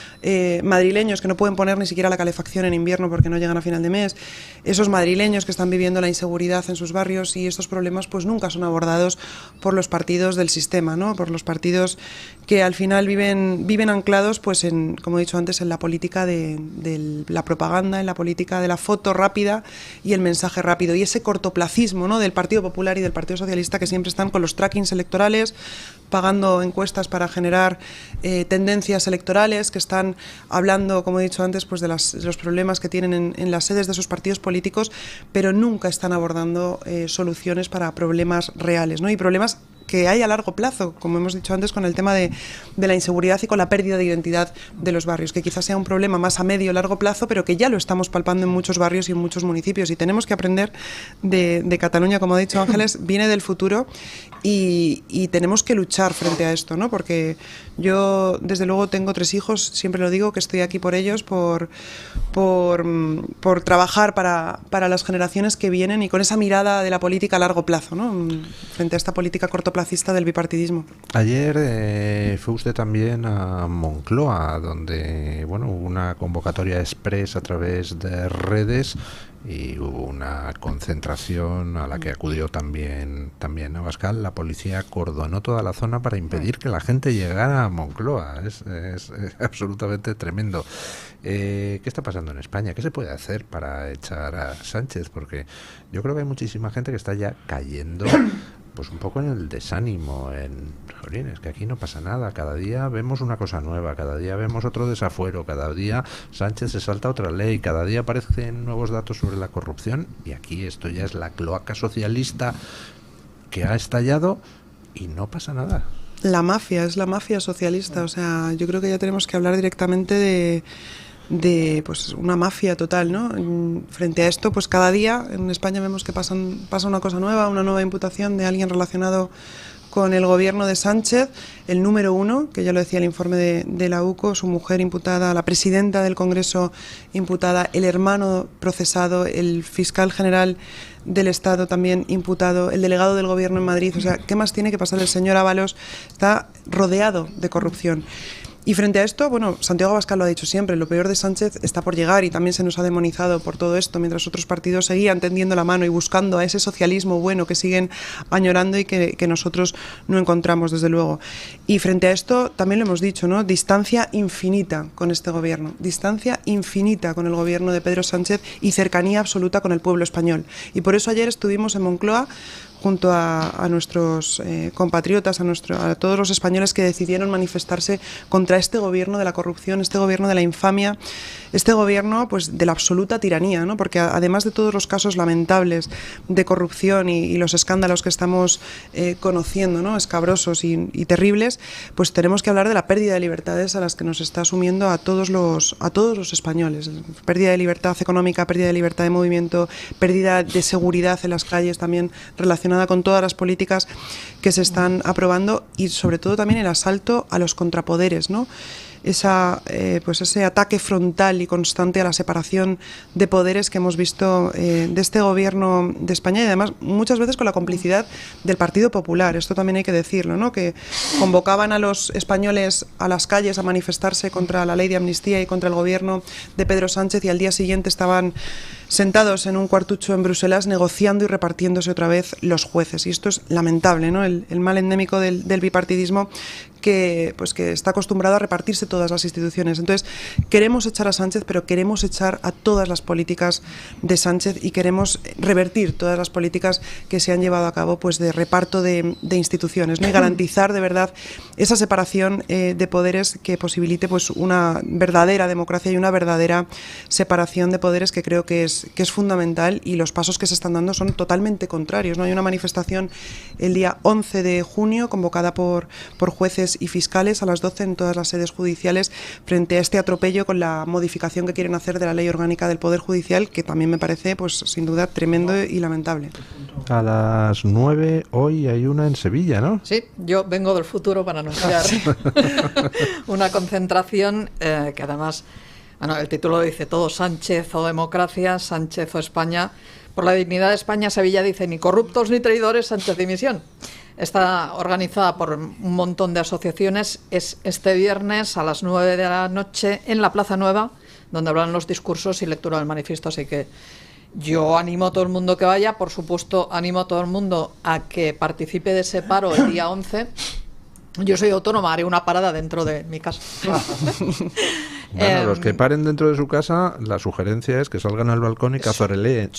madrileños que no pueden poner ni siquiera la calefacción en invierno porque no llegan a final de mes, esos madrileños que están viviendo la inseguridad en sus barrios, y estos problemas pues nunca son abordados por los partidos del sistema, ¿no? Por los partidos que al final viven anclados pues en, como he dicho antes, en la política de la propaganda, en la política de la foto rápida y el mensaje rápido, y ese cortoplacismo, ¿no? Del Partido Popular y del Partido Socialista, que siempre están con los trackings electorales, pagando encuestas para generar tendencias electorales, que están hablando, como he dicho antes, pues de los problemas que tienen en las sedes de sus partidos políticos, pero nunca están abordando soluciones para problemas reales, ¿no? Y problemas que hay a largo plazo, como hemos dicho antes, con el tema de la inseguridad y con la pérdida de identidad de los barrios, que quizás sea un problema más a medio o largo plazo, pero que ya lo estamos palpando en muchos barrios y en muchos municipios, y tenemos que aprender de Cataluña, como ha dicho Ángeles, viene del futuro, y tenemos que luchar frente a esto, ¿no? Porque yo, desde luego, tengo 3 hijos, siempre lo digo, que estoy aquí por ellos, por trabajar para las generaciones que vienen, y con esa mirada de la política a largo plazo, ¿no? Frente a esta política cortoplacista del bipartidismo. Ayer fue usted también a Moncloa, donde hubo una convocatoria express a través de redes y hubo una concentración a la que acudió también Abascal. La policía acordonó toda la zona para impedir que la gente llegara a Moncloa. Es absolutamente tremendo. ¿Qué está pasando en España? ¿Qué se puede hacer para echar a Sánchez? Porque yo creo que hay muchísima gente que está ya cayendo pues un poco en el desánimo, es que aquí no pasa nada, cada día vemos una cosa nueva, cada día vemos otro desafuero, cada día Sánchez se salta otra ley, cada día aparecen nuevos datos sobre la corrupción, y aquí esto ya es la cloaca socialista que ha estallado y no pasa nada. La mafia, es la mafia socialista, o sea, yo creo que ya tenemos que hablar directamente de pues una mafia total, ¿no? Frente a esto, pues cada día en España vemos que pasa una cosa nueva, una nueva imputación de alguien relacionado con el gobierno de Sánchez, el número 1, que ya lo decía el informe de la UCO, su mujer imputada, la presidenta del Congreso imputada, el hermano procesado, el fiscal general del Estado también imputado, el delegado del gobierno en Madrid. O sea, ¿qué más tiene que pasar? El señor Ábalos está rodeado de corrupción. Y frente a esto, bueno, Santiago Abascal lo ha dicho siempre, lo peor de Sánchez está por llegar, y también se nos ha demonizado por todo esto, mientras otros partidos seguían tendiendo la mano y buscando a ese socialismo bueno que siguen añorando y que nosotros no encontramos, desde luego. Y frente a esto, también lo hemos dicho, ¿no? Distancia infinita con este gobierno, distancia infinita con el gobierno de Pedro Sánchez y cercanía absoluta con el pueblo español. Y por eso ayer estuvimos en Moncloa junto a nuestros compatriotas, a todos los españoles que decidieron manifestarse contra este gobierno de la corrupción, este gobierno de la infamia, este gobierno pues de la absoluta tiranía, ¿no? Porque además de todos los casos lamentables de corrupción y los escándalos que estamos conociendo, ¿no? Escabrosos y terribles, pues tenemos que hablar de la pérdida de libertades a las que nos está asumiendo a todos los españoles. Pérdida de libertad económica, pérdida de libertad de movimiento, pérdida de seguridad en las calles, también relacionada con todas las políticas que se están aprobando, y sobre todo también el asalto a los contrapoderes, ¿no? Pues ese ataque frontal y constante a la separación de poderes que hemos visto de este gobierno de España, y además muchas veces con la complicidad del Partido Popular. Esto también hay que decirlo, ¿no? Que convocaban a los españoles a las calles a manifestarse contra la ley de amnistía y contra el gobierno de Pedro Sánchez, y al día siguiente estaban sentados en un cuartucho en Bruselas negociando y repartiéndose otra vez los jueces. Y esto es lamentable, ¿no? El mal endémico del bipartidismo que está acostumbrado a repartirse todas las instituciones. Entonces, queremos echar a Sánchez, pero queremos echar a todas las políticas de Sánchez, y queremos revertir todas las políticas que se han llevado a cabo pues de reparto de instituciones, ¿no? Y garantizar de verdad esa separación de poderes que posibilite pues una verdadera democracia y una verdadera separación de poderes, que creo que es fundamental, y los pasos que se están dando son totalmente contrarios, ¿no? Hay una manifestación el día 11 de junio convocada por jueces y fiscales a las 12 en todas las sedes judiciales frente a este atropello con la modificación que quieren hacer de la Ley Orgánica del Poder Judicial, que también me parece pues sin duda tremendo y lamentable. A las 9 hoy hay una en Sevilla, ¿no? Sí, yo vengo del futuro para anunciar una concentración que además, bueno, el título dice todo: Sánchez o democracia, Sánchez o España. Por la dignidad de España, Sevilla dice: ni corruptos ni traidores, Sánchez dimisión. Está organizada por un montón de asociaciones. Es este viernes a las 9 de la noche en la Plaza Nueva, donde hablan los discursos y lectura del manifiesto. Así que yo animo a todo el mundo que vaya. Por supuesto, animo a todo el mundo a que participe de ese paro el día 11. Yo soy autónoma, haré una parada dentro de mi casa. Bueno, los que paren dentro de su casa, la sugerencia es que salgan al balcón y caceroleen.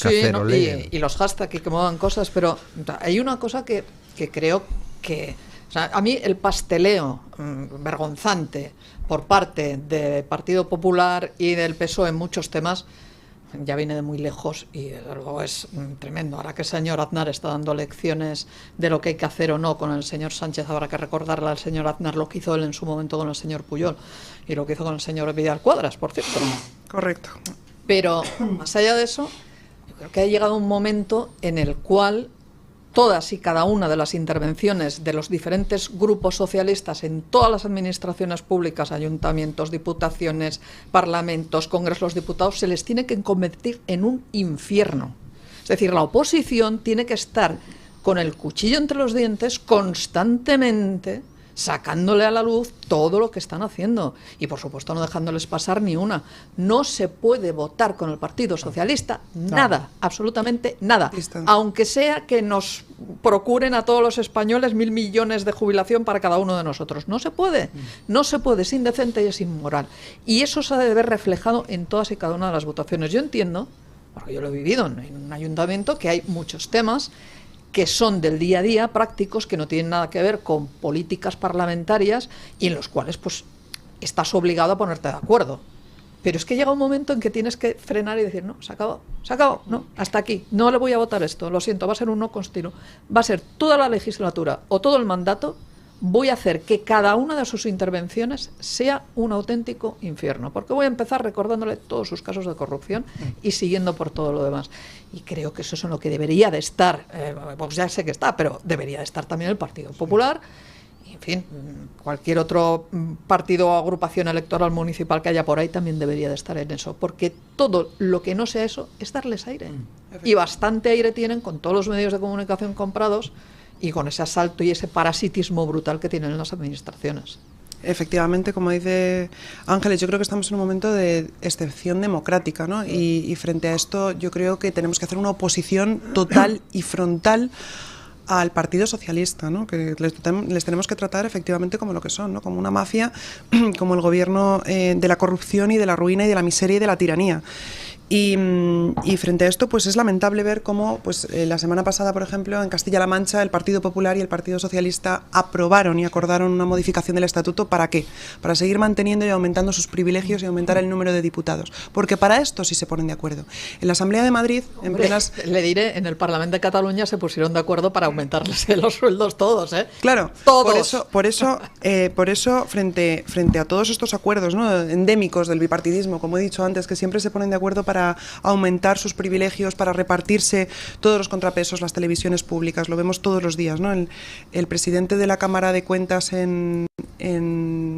Y los hashtags y que muevan cosas, pero hay una cosa que creo que... O sea, a mí el pasteleo vergonzante por parte del Partido Popular y del PSOE en muchos temas ya viene de muy lejos, y desde luego es tremendo. Ahora que el señor Aznar está dando lecciones de lo que hay que hacer o no con el señor Sánchez, habrá que recordarle al señor Aznar lo que hizo él en su momento con el señor Pujol y lo que hizo con el señor Vidal Cuadras, por cierto. Correcto. Pero más allá de eso, yo creo que ha llegado un momento en el cual todas y cada una de las intervenciones de los diferentes grupos socialistas en todas las administraciones públicas, ayuntamientos, diputaciones, parlamentos, congresos de los diputados, se les tiene que convertir en un infierno. Es decir, la oposición tiene que estar con el cuchillo entre los dientes constantemente, sacándole a la luz todo lo que están haciendo, y por supuesto no dejándoles pasar ni una. No se puede votar con el Partido Socialista nada, absolutamente nada, aunque sea que nos procuren a todos los españoles 1.000 millones de jubilación para cada uno de nosotros. No se puede, es indecente y es inmoral, y eso se ha de ver reflejado en todas y cada una de las votaciones. Yo entiendo, porque yo lo he vivido en un ayuntamiento, que hay muchos temas que son del día a día, prácticos, que no tienen nada que ver con políticas parlamentarias, y en los cuales pues estás obligado a ponerte de acuerdo. Pero es que llega un momento en que tienes que frenar y decir: no, se acabó, no, hasta aquí, no le voy a votar esto, lo siento, va a ser un no continuo, va a ser toda la legislatura o todo el mandato. Voy a hacer que cada una de sus intervenciones sea un auténtico infierno, porque voy a empezar recordándole todos sus casos de corrupción y siguiendo por todo lo demás. Y creo que eso es en lo que debería de estar, pues ya sé que está, pero debería de estar también el Partido Popular, y en fin, cualquier otro partido o agrupación electoral municipal que haya por ahí también debería de estar en eso, porque todo lo que no sea eso es darles aire. Y bastante aire tienen con todos los medios de comunicación comprados, y con ese asalto y ese parasitismo brutal que tienen las administraciones. Efectivamente, como dice Ángeles, yo creo que estamos en un momento de excepción democrática, ¿no? Y frente a esto yo creo que tenemos que hacer una oposición total y frontal al Partido Socialista, ¿no? Que les tenemos que tratar efectivamente como lo que son, ¿no? Como una mafia, como el gobierno de la corrupción y de la ruina y de la miseria y de la tiranía. Y frente a esto, pues es lamentable ver cómo pues, la semana pasada, por ejemplo, en Castilla-La Mancha, el Partido Popular y el Partido Socialista aprobaron y acordaron una modificación del estatuto. ¿Para qué? Para seguir manteniendo y aumentando sus privilegios y aumentar el número de diputados. Porque para esto sí se ponen de acuerdo. En la Asamblea de Madrid, en plenas... Le diré, en el Parlamento de Cataluña se pusieron de acuerdo para aumentarles los sueldos todos, ¿eh? Claro, todos. Por eso frente a todos estos acuerdos, ¿no?, endémicos del bipartidismo, como he dicho antes, que siempre se ponen de acuerdo para aumentar sus privilegios, para repartirse todos los contrapesos, las televisiones públicas, lo vemos todos los días, ¿no? El presidente de la Cámara de Cuentas en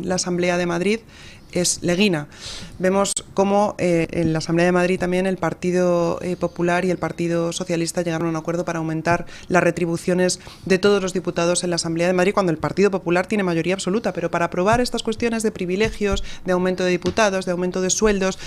la Asamblea de Madrid es Leguina. Vemos cómo en la Asamblea de Madrid también el Partido Popular y el Partido Socialista llegaron a un acuerdo para aumentar las retribuciones de todos los diputados en la Asamblea de Madrid, cuando el Partido Popular tiene mayoría absoluta, pero para aprobar estas cuestiones de privilegios, de aumento de diputados, de aumento de sueldos,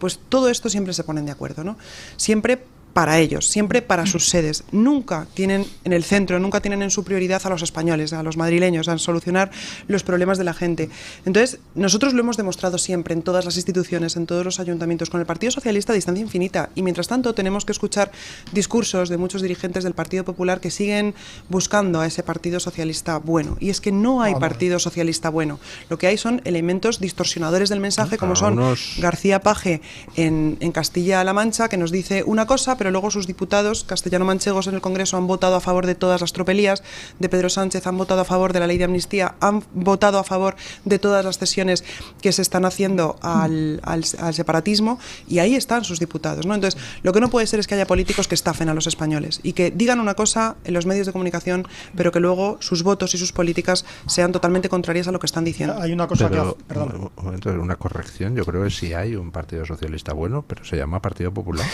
pues todo esto siempre se ponen de acuerdo, ¿no? Siempre para ellos, siempre para sus sedes. Nunca tienen en el centro, nunca tienen en su prioridad a los españoles, a los madrileños, a solucionar los problemas de la gente. Entonces, nosotros lo hemos demostrado siempre en todas las instituciones, en todos los ayuntamientos, con el Partido Socialista a distancia infinita, y mientras tanto tenemos que escuchar discursos de muchos dirigentes del Partido Popular que siguen buscando a ese Partido Socialista bueno, y es que no hay Partido Socialista bueno. Lo que hay son elementos distorsionadores del mensaje, como son García Paje en Castilla-La Mancha, que nos dice una cosa, pero luego sus diputados castellano-manchegos en el Congreso han votado a favor de todas las tropelías de Pedro Sánchez, han votado a favor de la ley de amnistía, han votado a favor de todas las cesiones que se están haciendo al separatismo, y ahí están sus diputados, ¿no? Entonces, lo que no puede ser es que haya políticos que estafen a los españoles y que digan una cosa en los medios de comunicación, pero que luego sus votos y sus políticas sean totalmente contrarias a lo que están diciendo. Hay una cosa perdón. Una corrección, yo creo que sí hay un Partido Socialista bueno, pero se llama Partido Popular.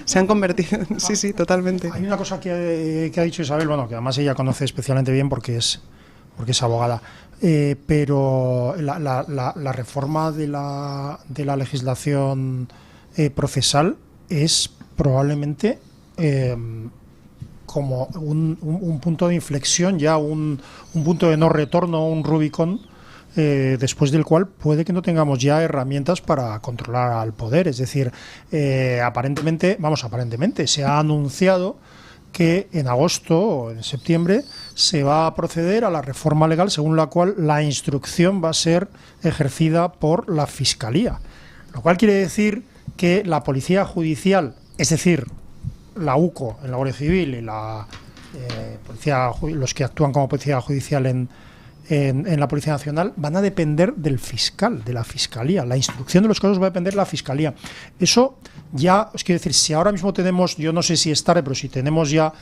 Se han convertido, sí, totalmente. Hay una cosa que ha dicho Isabel, bueno, que además ella conoce especialmente bien porque es abogada, pero la reforma de la legislación procesal es probablemente como un punto de inflexión, ya un punto de no retorno, un Rubicón, después del cual puede que no tengamos ya herramientas para controlar al poder. Es decir, aparentemente se ha anunciado que en agosto o en septiembre se va a proceder a la reforma legal según la cual la instrucción va a ser ejercida por la Fiscalía, lo cual quiere decir que la Policía Judicial, es decir, la UCO en la Guardia Civil y la los que actúan como Policía Judicial en la Policía Nacional, van a depender del fiscal, de la Fiscalía. La instrucción de los casos va a depender de la Fiscalía. Eso ya, os quiero decir, si ahora mismo tenemos, yo no sé si es tarde, pero si tenemos ya,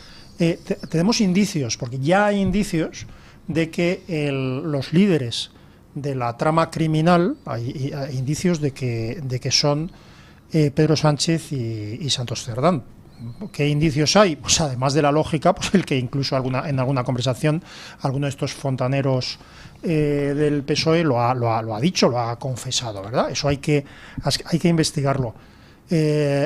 tenemos indicios, porque ya hay indicios de que los líderes de la trama criminal, hay indicios de que son Pedro Sánchez y Santos Cerdán. ¿Qué indicios hay? Pues además de la lógica, pues el que incluso en alguna conversación alguno de estos fontaneros del PSOE lo ha dicho, lo ha confesado, ¿verdad? Eso hay que investigarlo.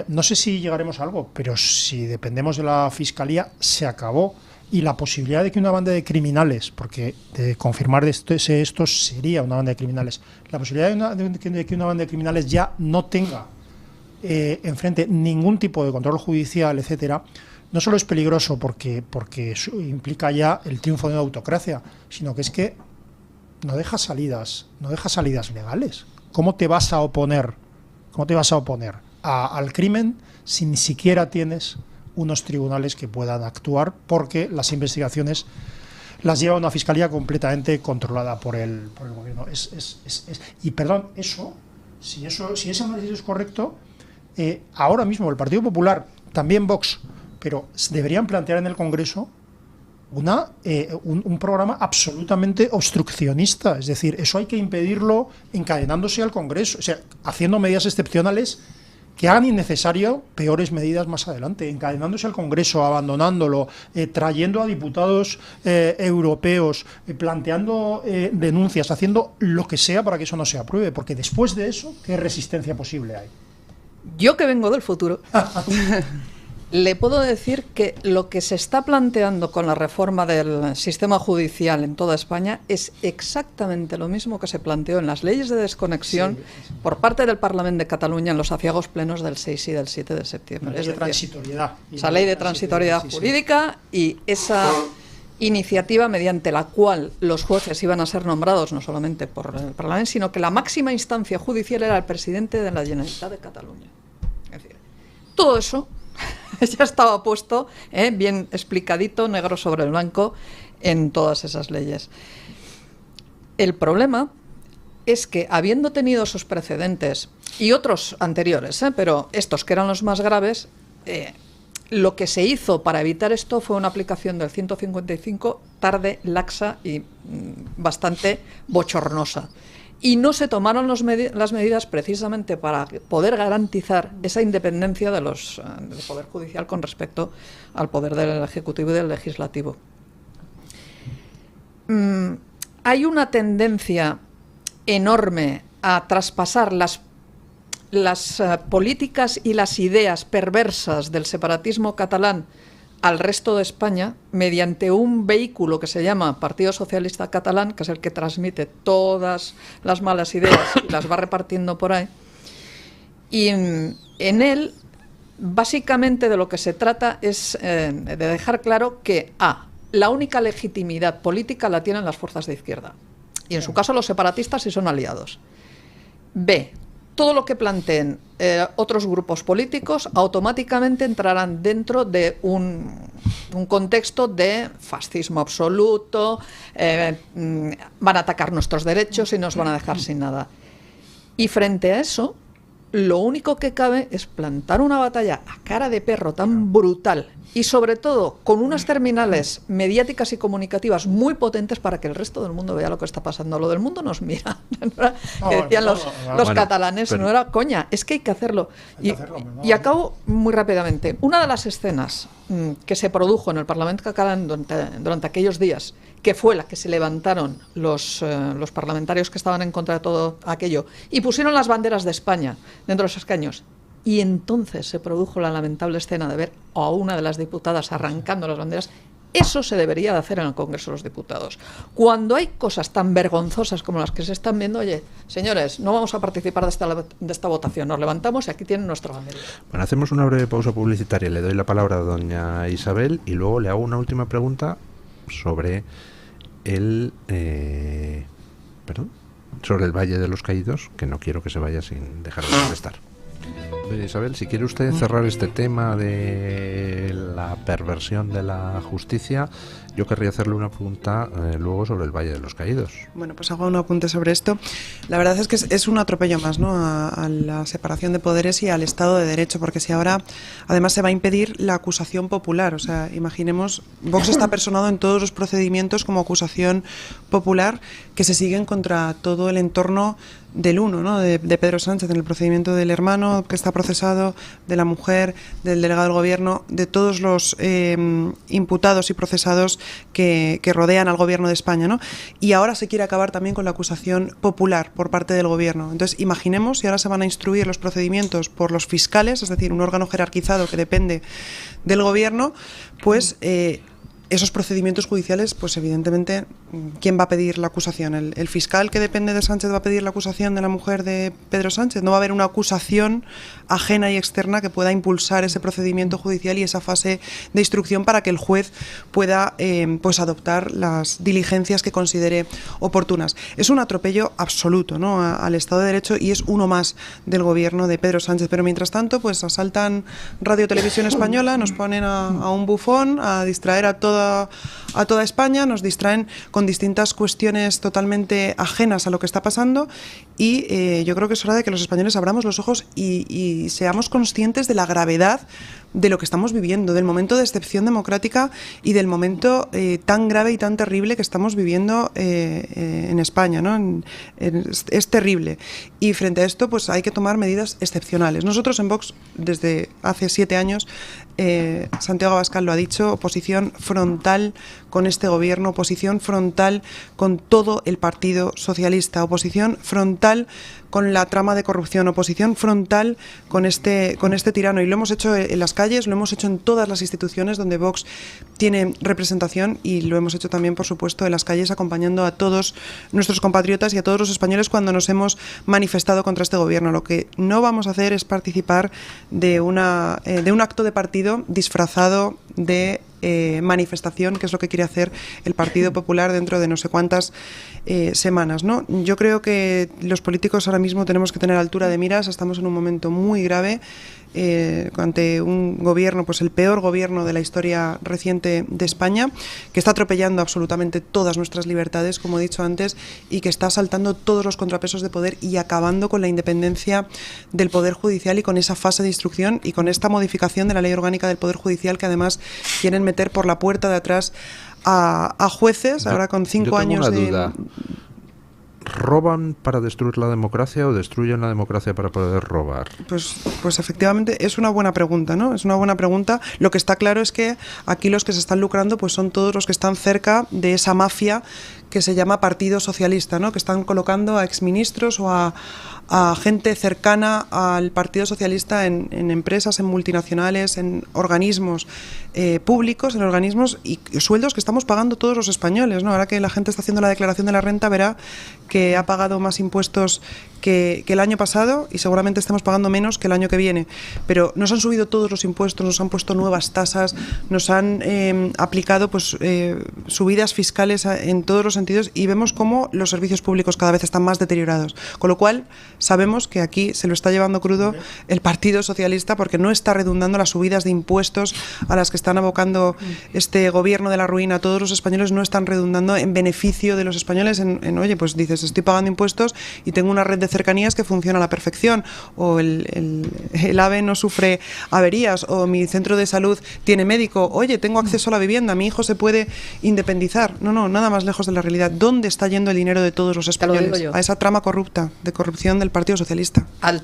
No sé si llegaremos a algo, pero si dependemos de la Fiscalía, se acabó. Y la posibilidad de que una banda de criminales, porque de confirmar esto sería una banda de criminales, la posibilidad de que una banda de criminales ya no tenga enfrente ningún tipo de control judicial, etcétera, no solo es peligroso porque implica ya el triunfo de una autocracia, sino que es que no deja salidas legales. ¿Cómo te vas a oponer al crimen si ni siquiera tienes unos tribunales que puedan actuar, porque las investigaciones las lleva una fiscalía completamente controlada por el gobierno? Y perdón, si ese análisis es correcto, ahora mismo el Partido Popular, también Vox, pero deberían plantear en el Congreso un programa absolutamente obstruccionista. Es decir, eso hay que impedirlo encadenándose al Congreso, o sea, haciendo medidas excepcionales que hagan innecesario peores medidas más adelante, encadenándose al Congreso, abandonándolo, trayendo a diputados europeos, planteando denuncias, haciendo lo que sea para que eso no se apruebe, porque después de eso, ¿qué resistencia posible hay? Yo, que vengo del futuro, le puedo decir que lo que se está planteando con la reforma del sistema judicial en toda España es exactamente lo mismo que se planteó en las leyes de desconexión por parte del Parlamento de Cataluña en los aciagos plenos del 6 y del 7 de septiembre. Es de transitoriedad. Esa ley de transitoriedad jurídica y esa iniciativa mediante la cual los jueces iban a ser nombrados no solamente por el Parlamento, sino que la máxima instancia judicial era el presidente de la Generalitat de Cataluña. Es decir, todo eso ya estaba puesto, bien explicadito, negro sobre el blanco, en todas esas leyes. El problema es que, habiendo tenido esos precedentes y otros anteriores, pero estos que eran los más graves, lo que se hizo para evitar esto fue una aplicación del 155 tarde, laxa y bastante bochornosa. Y no se tomaron las medidas precisamente para poder garantizar esa independencia del Poder Judicial con respecto al poder del Ejecutivo y del Legislativo. Hay una tendencia enorme a traspasar las políticas y las ideas perversas del separatismo catalán al resto de España mediante un vehículo que se llama Partido Socialista Catalán, que es el que transmite todas las malas ideas y las va repartiendo por ahí. Y en él, básicamente de lo que se trata es de dejar claro que la única legitimidad política la tienen las fuerzas de izquierda. Y en su caso los separatistas si son aliados. B, todo lo que planteen otros grupos políticos automáticamente entrarán dentro de un contexto de fascismo absoluto, van a atacar nuestros derechos y nos van a dejar sin nada. Y frente a eso, lo único que cabe es plantar una batalla a cara de perro tan brutal y sobre todo con unas terminales mediáticas y comunicativas muy potentes para que el resto del mundo vea lo que está pasando. Lo del mundo nos mira, que decían los catalanes, pero no era coña, es que hay que hacerlo. Y acabo muy rápidamente. Una de las escenas que se produjo en el Parlamento catalán durante aquellos días, que fue la que se levantaron los parlamentarios que estaban en contra de todo aquello y pusieron las banderas de España dentro de los escaños. Y entonces se produjo la lamentable escena de ver a una de las diputadas arrancando las banderas. Eso se debería de hacer en el Congreso de los Diputados. Cuando hay cosas tan vergonzosas como las que se están viendo, oye, señores, no vamos a participar de esta votación, nos levantamos y aquí tienen nuestra bandera. Bueno, hacemos una breve pausa publicitaria, le doy la palabra a doña Isabel y luego le hago una última pregunta sobre sobre el Valle de los Caídos, que no quiero que se vaya sin dejar de contestar. Isabel, si quiere usted cerrar este tema de la perversión de la justicia, yo querría hacerle una pregunta luego sobre el Valle de los Caídos. Bueno, pues hago un apunte sobre esto. La verdad es que es un atropello más, ¿no?, a la separación de poderes y al Estado de Derecho, porque si ahora además se va a impedir la acusación popular, o sea, imaginemos, Vox está personado en todos los procedimientos como acusación popular que se siguen contra todo el entorno del uno, ¿no?, de Pedro Sánchez, en el procedimiento del hermano que está procesado, de la mujer, del delegado del gobierno, de todos los imputados y procesados que rodean al gobierno de España, ¿no? Y ahora se quiere acabar también con la acusación popular por parte del gobierno. Entonces, imaginemos si ahora se van a instruir los procedimientos por los fiscales, es decir, un órgano jerarquizado que depende del gobierno, pues esos procedimientos judiciales, pues evidentemente, ¿quién va a pedir la acusación? ¿El fiscal que depende de Sánchez va a pedir la acusación de la mujer de Pedro Sánchez? No va a haber una acusación ajena y externa que pueda impulsar ese procedimiento judicial y esa fase de instrucción para que el juez pueda pues adoptar las diligencias que considere oportunas. Es un atropello absoluto, ¿no?, al Estado de Derecho, y es uno más del gobierno de Pedro Sánchez. Pero mientras tanto, pues asaltan Radio Televisión Española, nos ponen a un bufón a distraer a toda España, nos distraen con distintas cuestiones totalmente ajenas a lo que está pasando, y yo creo que es hora de que los españoles abramos los ojos y seamos conscientes de la gravedad de lo que estamos viviendo, del momento de excepción democrática y del momento tan grave y tan terrible que estamos viviendo en España, ¿no? Es terrible. Y frente a esto, pues hay que tomar medidas excepcionales. Nosotros en Vox, desde hace 7 años, Santiago Abascal lo ha dicho, oposición frontal con este gobierno, oposición frontal con todo el Partido Socialista, oposición frontal con la trama de corrupción, oposición frontal con este tirano. Y lo hemos hecho en las calles, lo hemos hecho en todas las instituciones donde Vox tiene representación, y lo hemos hecho también, por supuesto, en las calles, acompañando a todos nuestros compatriotas y a todos los españoles cuando nos hemos manifestado contra este gobierno. Lo que no vamos a hacer es participar de un acto de partido disfrazado de manifestación, que es lo que quiere hacer el Partido Popular dentro de no sé cuántas semanas, ¿no? Yo creo que los políticos ahora mismo tenemos que tener altura de miras. Estamos en un momento muy grave ante un gobierno, pues el peor gobierno de la historia reciente de España, que está atropellando absolutamente todas nuestras libertades, como he dicho antes, y que está saltando todos los contrapesos de poder y acabando con la independencia del Poder Judicial y con esa fase de instrucción y con esta modificación de la Ley Orgánica del Poder Judicial, que además quieren meter por la puerta de atrás a jueces, ahora con 5 años de... Duda. ¿Roban para destruir la democracia o destruyen la democracia para poder robar? Pues efectivamente es una buena pregunta, ¿no? Es una buena pregunta. Lo que está claro es que aquí los que se están lucrando pues son todos los que están cerca de esa mafia que se llama Partido Socialista, ¿no? Que están colocando a exministros o a gente cercana al Partido Socialista en empresas, en multinacionales, en organismos públicos, en organismos y sueldos que estamos pagando todos los españoles, ¿no? Ahora que la gente está haciendo la declaración de la renta, verá que ha pagado más impuestos que el año pasado, y seguramente estemos pagando menos que el año que viene. Pero nos han subido todos los impuestos, nos han puesto nuevas tasas, nos han aplicado pues subidas fiscales en todos los sentidos, y vemos cómo los servicios públicos cada vez están más deteriorados. Con lo cual sabemos que aquí se lo está llevando crudo el Partido Socialista, porque no está redundando las subidas de impuestos a las que están abocando este gobierno de la ruina a todos los españoles, no están redundando en beneficio de los españoles, oye, pues dices, estoy pagando impuestos y tengo una red de cercanías que funciona a la perfección, o el AVE no sufre averías, o mi centro de salud tiene médico, oye, tengo acceso a la vivienda, mi hijo se puede independizar. No, nada más lejos de la realidad. ¿Dónde está yendo el dinero de todos los españoles? A esa trama corrupta de corrupción del Partido Socialista. Al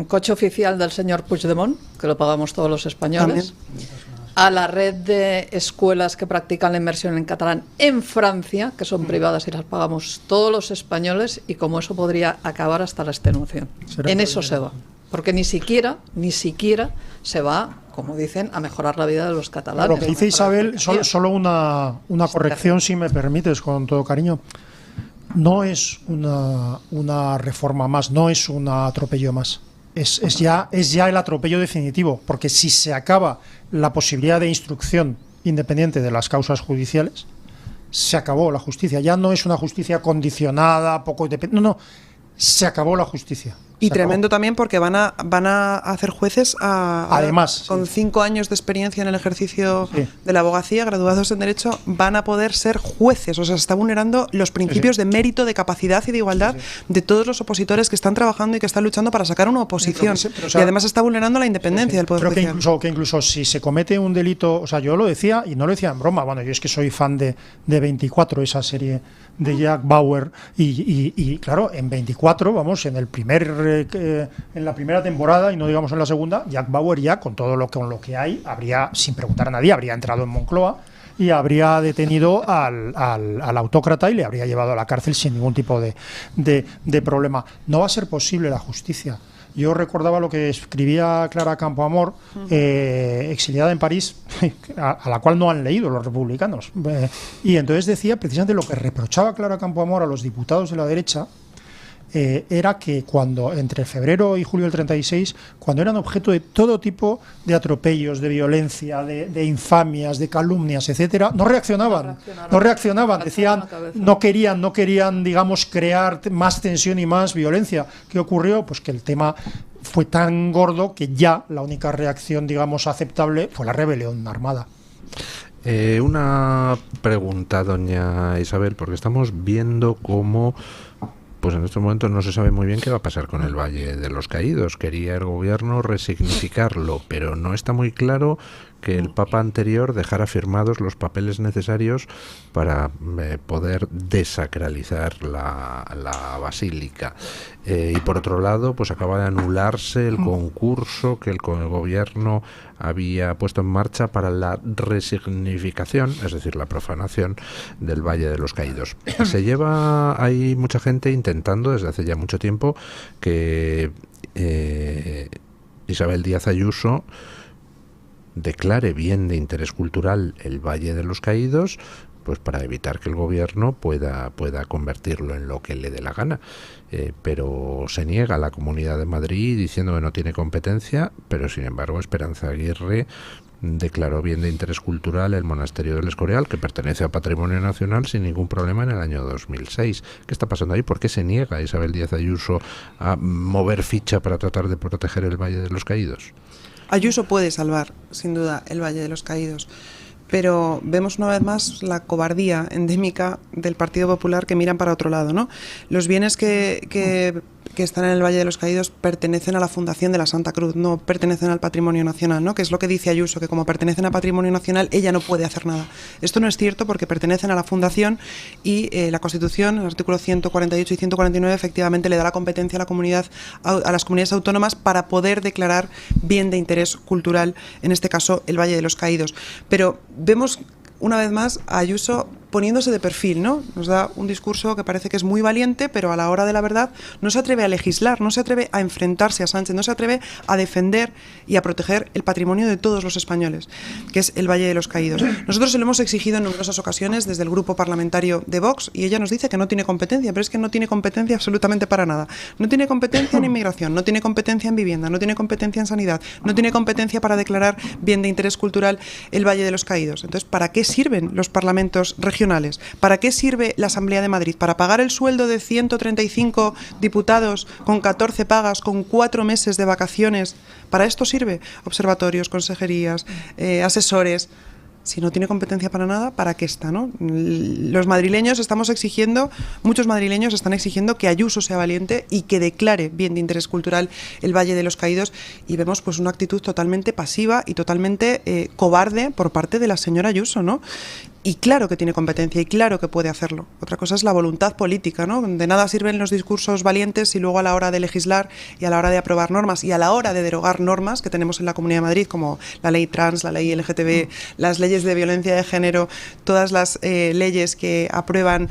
coche oficial del señor Puigdemont, que lo pagamos todos los españoles. También. A la red de escuelas que practican la inmersión en catalán en Francia, que son privadas y las pagamos todos los españoles, y como eso podría acabar hasta la extenuación. En eso se va. Porque ni siquiera se va, como dicen, a mejorar la vida de los catalanes. Lo que dice Isabel, solo una corrección, si me permites, con todo cariño. No es una reforma más, no es un atropello más. Es ya el atropello definitivo, porque si se acaba la posibilidad de instrucción independiente de las causas judiciales, se acabó la justicia. Ya no es una justicia condicionada, poco independiente. No, se acabó la justicia. Y tremendo también, porque van a hacer jueces además con 5 años de experiencia en el ejercicio de la abogacía, graduados en Derecho, van a poder ser jueces. O sea, se está vulnerando los principios de mérito, de capacidad y de igualdad de todos los opositores que están trabajando y que están luchando para sacar una oposición. Y además se está vulnerando la independencia del Poder Judicial. Creo que incluso si se comete un delito, o sea, yo lo decía, y no lo decía en broma, bueno, yo es que soy fan de 24, esa serie de Jack Bauer, y claro, en 24, vamos, en la primera temporada, y no digamos en la segunda, Jack Bauer ya, con lo que hay, habría, sin preguntar a nadie, habría entrado en Moncloa y habría detenido al autócrata y le habría llevado a la cárcel sin ningún tipo de problema. No va a ser posible la justicia. Yo recordaba lo que escribía Clara Campoamor, exiliada en París, a la cual no han leído los republicanos. Y entonces decía precisamente lo que reprochaba Clara Campoamor a los diputados de la derecha, era que cuando entre febrero y julio del 36, cuando eran objeto de todo tipo de atropellos, de violencia, de infamias, de calumnias, etcétera, no reaccionaban, decían, no querían, digamos, crear más tensión y más violencia. ¿Qué ocurrió? Pues que el tema fue tan gordo que ya la única reacción, digamos, aceptable fue la rebelión armada. Una pregunta, doña Isabel, porque estamos viendo cómo, pues en estos momentos no se sabe muy bien qué va a pasar con el Valle de los Caídos. Quería el gobierno resignificarlo, pero no está muy claro que el Papa anterior dejara firmados los papeles necesarios para poder desacralizar la basílica. Y por otro lado, pues acaba de anularse el concurso que el gobierno había puesto en marcha para la resignificación, es decir, la profanación del Valle de los Caídos. Hay mucha gente intentando desde hace ya mucho tiempo que Isabel Díaz Ayuso declare bien de interés cultural el Valle de los Caídos, pues para evitar que el gobierno pueda convertirlo en lo que le dé la gana. Pero se niega la Comunidad de Madrid diciendo que no tiene competencia, pero sin embargo Esperanza Aguirre declaró bien de interés cultural el monasterio del Escorial, que pertenece a Patrimonio Nacional sin ningún problema en el año 2006. ¿Qué está pasando ahí? ¿Por qué se niega Isabel Díaz Ayuso a mover ficha para tratar de proteger el Valle de los Caídos? Ayuso puede salvar, sin duda, el Valle de los Caídos, pero vemos una vez más la cobardía endémica del Partido Popular, que miran para otro lado, ¿no? Los bienes que están en el Valle de los Caídos pertenecen a la Fundación de la Santa Cruz, no pertenecen al Patrimonio Nacional, ¿no? Que es lo que dice Ayuso, que como pertenecen al Patrimonio Nacional, ella no puede hacer nada. Esto no es cierto, porque pertenecen a la Fundación y la Constitución, el artículo 148 y 149, efectivamente le da la competencia a las comunidades autónomas para poder declarar bien de interés cultural, en este caso el Valle de los Caídos. Pero vemos una vez más a Ayuso poniéndose de perfil, ¿no? Nos da un discurso que parece que es muy valiente, pero a la hora de la verdad no se atreve a legislar, no se atreve a enfrentarse a Sánchez, no se atreve a defender y a proteger el patrimonio de todos los españoles, que es el Valle de los Caídos. Nosotros se lo hemos exigido en numerosas ocasiones desde el grupo parlamentario de Vox, y ella nos dice que no tiene competencia, pero es que no tiene competencia absolutamente para nada. No tiene competencia en inmigración, no tiene competencia en vivienda, no tiene competencia en sanidad, no tiene competencia para declarar bien de interés cultural el Valle de los Caídos. Entonces, ¿para qué sirven los parlamentos regionales? ¿Para qué sirve la Asamblea de Madrid? ¿Para pagar el sueldo de 135 diputados con 14 pagas, con 4 meses de vacaciones? ¿Para esto sirve? Observatorios, consejerías, asesores. Si no tiene competencia para nada, ¿para qué está, no? Los madrileños estamos exigiendo, muchos madrileños están exigiendo que Ayuso sea valiente y que declare bien de interés cultural el Valle de los Caídos, y vemos pues una actitud totalmente pasiva y totalmente cobarde por parte de la señora Ayuso, ¿no? Y claro que tiene competencia y claro que puede hacerlo. Otra cosa es la voluntad política, ¿no? De nada sirven los discursos valientes si luego a la hora de legislar y a la hora de aprobar normas y a la hora de derogar normas que tenemos en la Comunidad de Madrid, como la ley trans, la ley LGTB, las leyes de violencia de género, todas las leyes que aprueban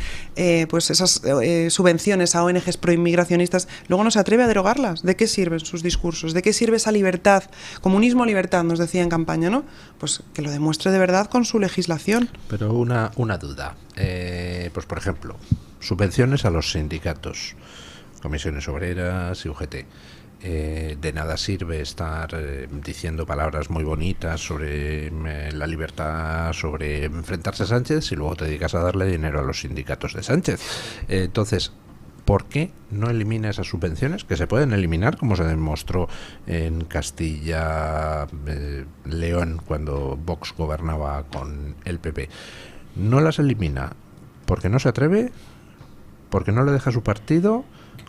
pues esas subvenciones a ONGs proinmigracionistas, luego no se atreve a derogarlas. ¿De qué sirven sus discursos? ¿De qué sirve esa libertad? Comunismo, libertad, nos decía en campaña, ¿no? Pues que lo demuestre de verdad con su legislación. Pero una duda, pues por ejemplo, subvenciones a los sindicatos, comisiones obreras y UGT. De nada sirve estar diciendo palabras muy bonitas sobre la libertad, sobre enfrentarse a Sánchez, si luego te dedicas a darle dinero a los sindicatos de Sánchez. Entonces, ¿por qué no elimina esas subvenciones? Que se pueden eliminar, como se demostró en Castilla, León, cuando Vox gobernaba con el PP. No las elimina porque no se atreve, porque no le deja su partido,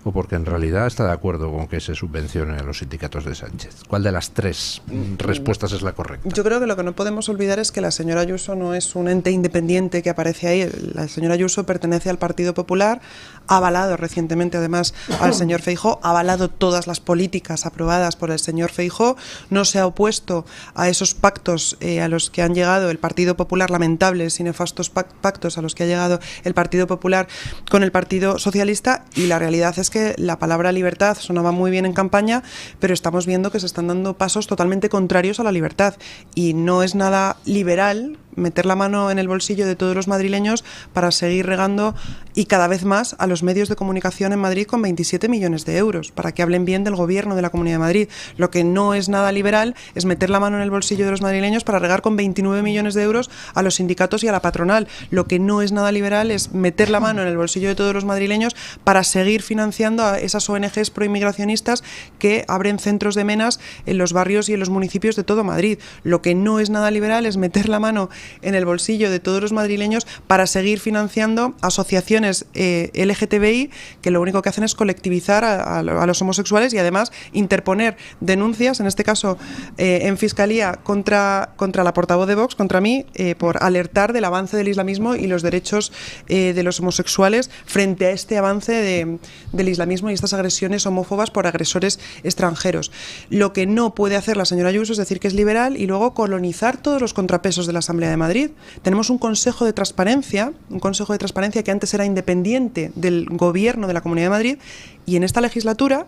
o porque en realidad está de acuerdo con que se subvencione a los sindicatos de Sánchez. ¿Cuál de las tres respuestas es la correcta? Yo creo que lo que no podemos olvidar es que la señora Ayuso no es un ente independiente que aparece ahí. La señora Ayuso pertenece al Partido Popular, ha avalado recientemente además al señor Feijóo, ha avalado todas las políticas aprobadas por el señor Feijóo, no se ha opuesto a esos pactos a los que han llegado el Partido Popular, lamentables y nefastos pactos a los que ha llegado el Partido Popular con el Partido Socialista, y la realidad es que la palabra libertad sonaba muy bien en campaña, pero estamos viendo que se están dando pasos totalmente contrarios a la libertad, y no es nada liberal meter la mano en el bolsillo de todos los madrileños para seguir regando y cada vez más a los medios de comunicación en Madrid con 27 millones de euros para que hablen bien del gobierno de la Comunidad de Madrid. Lo que no es nada liberal es meter la mano en el bolsillo de los madrileños para regar con 29 millones de euros a los sindicatos y a la patronal. Lo que no es nada liberal es meter la mano en el bolsillo de todos los madrileños para seguir financiando a esas ONGs proinmigracionistas que abren centros de menas en los barrios y en los municipios de todo Madrid. Lo que no es nada liberal es meter la mano en el bolsillo de todos los madrileños para seguir financiando asociaciones LGTBI que lo único que hacen es colectivizar a los homosexuales y además interponer denuncias, en este caso en Fiscalía, contra la portavoz de Vox, contra mí, por alertar del avance del islamismo y los derechos de los homosexuales frente a este avance del islamismo y estas agresiones homófobas por agresores extranjeros. Lo que no puede hacer la señora Ayuso es decir que es liberal y luego colonizar todos los contrapesos de la Asamblea de Madrid. Tenemos un Consejo de Transparencia que antes era independiente del Gobierno de la Comunidad de Madrid, y en esta legislatura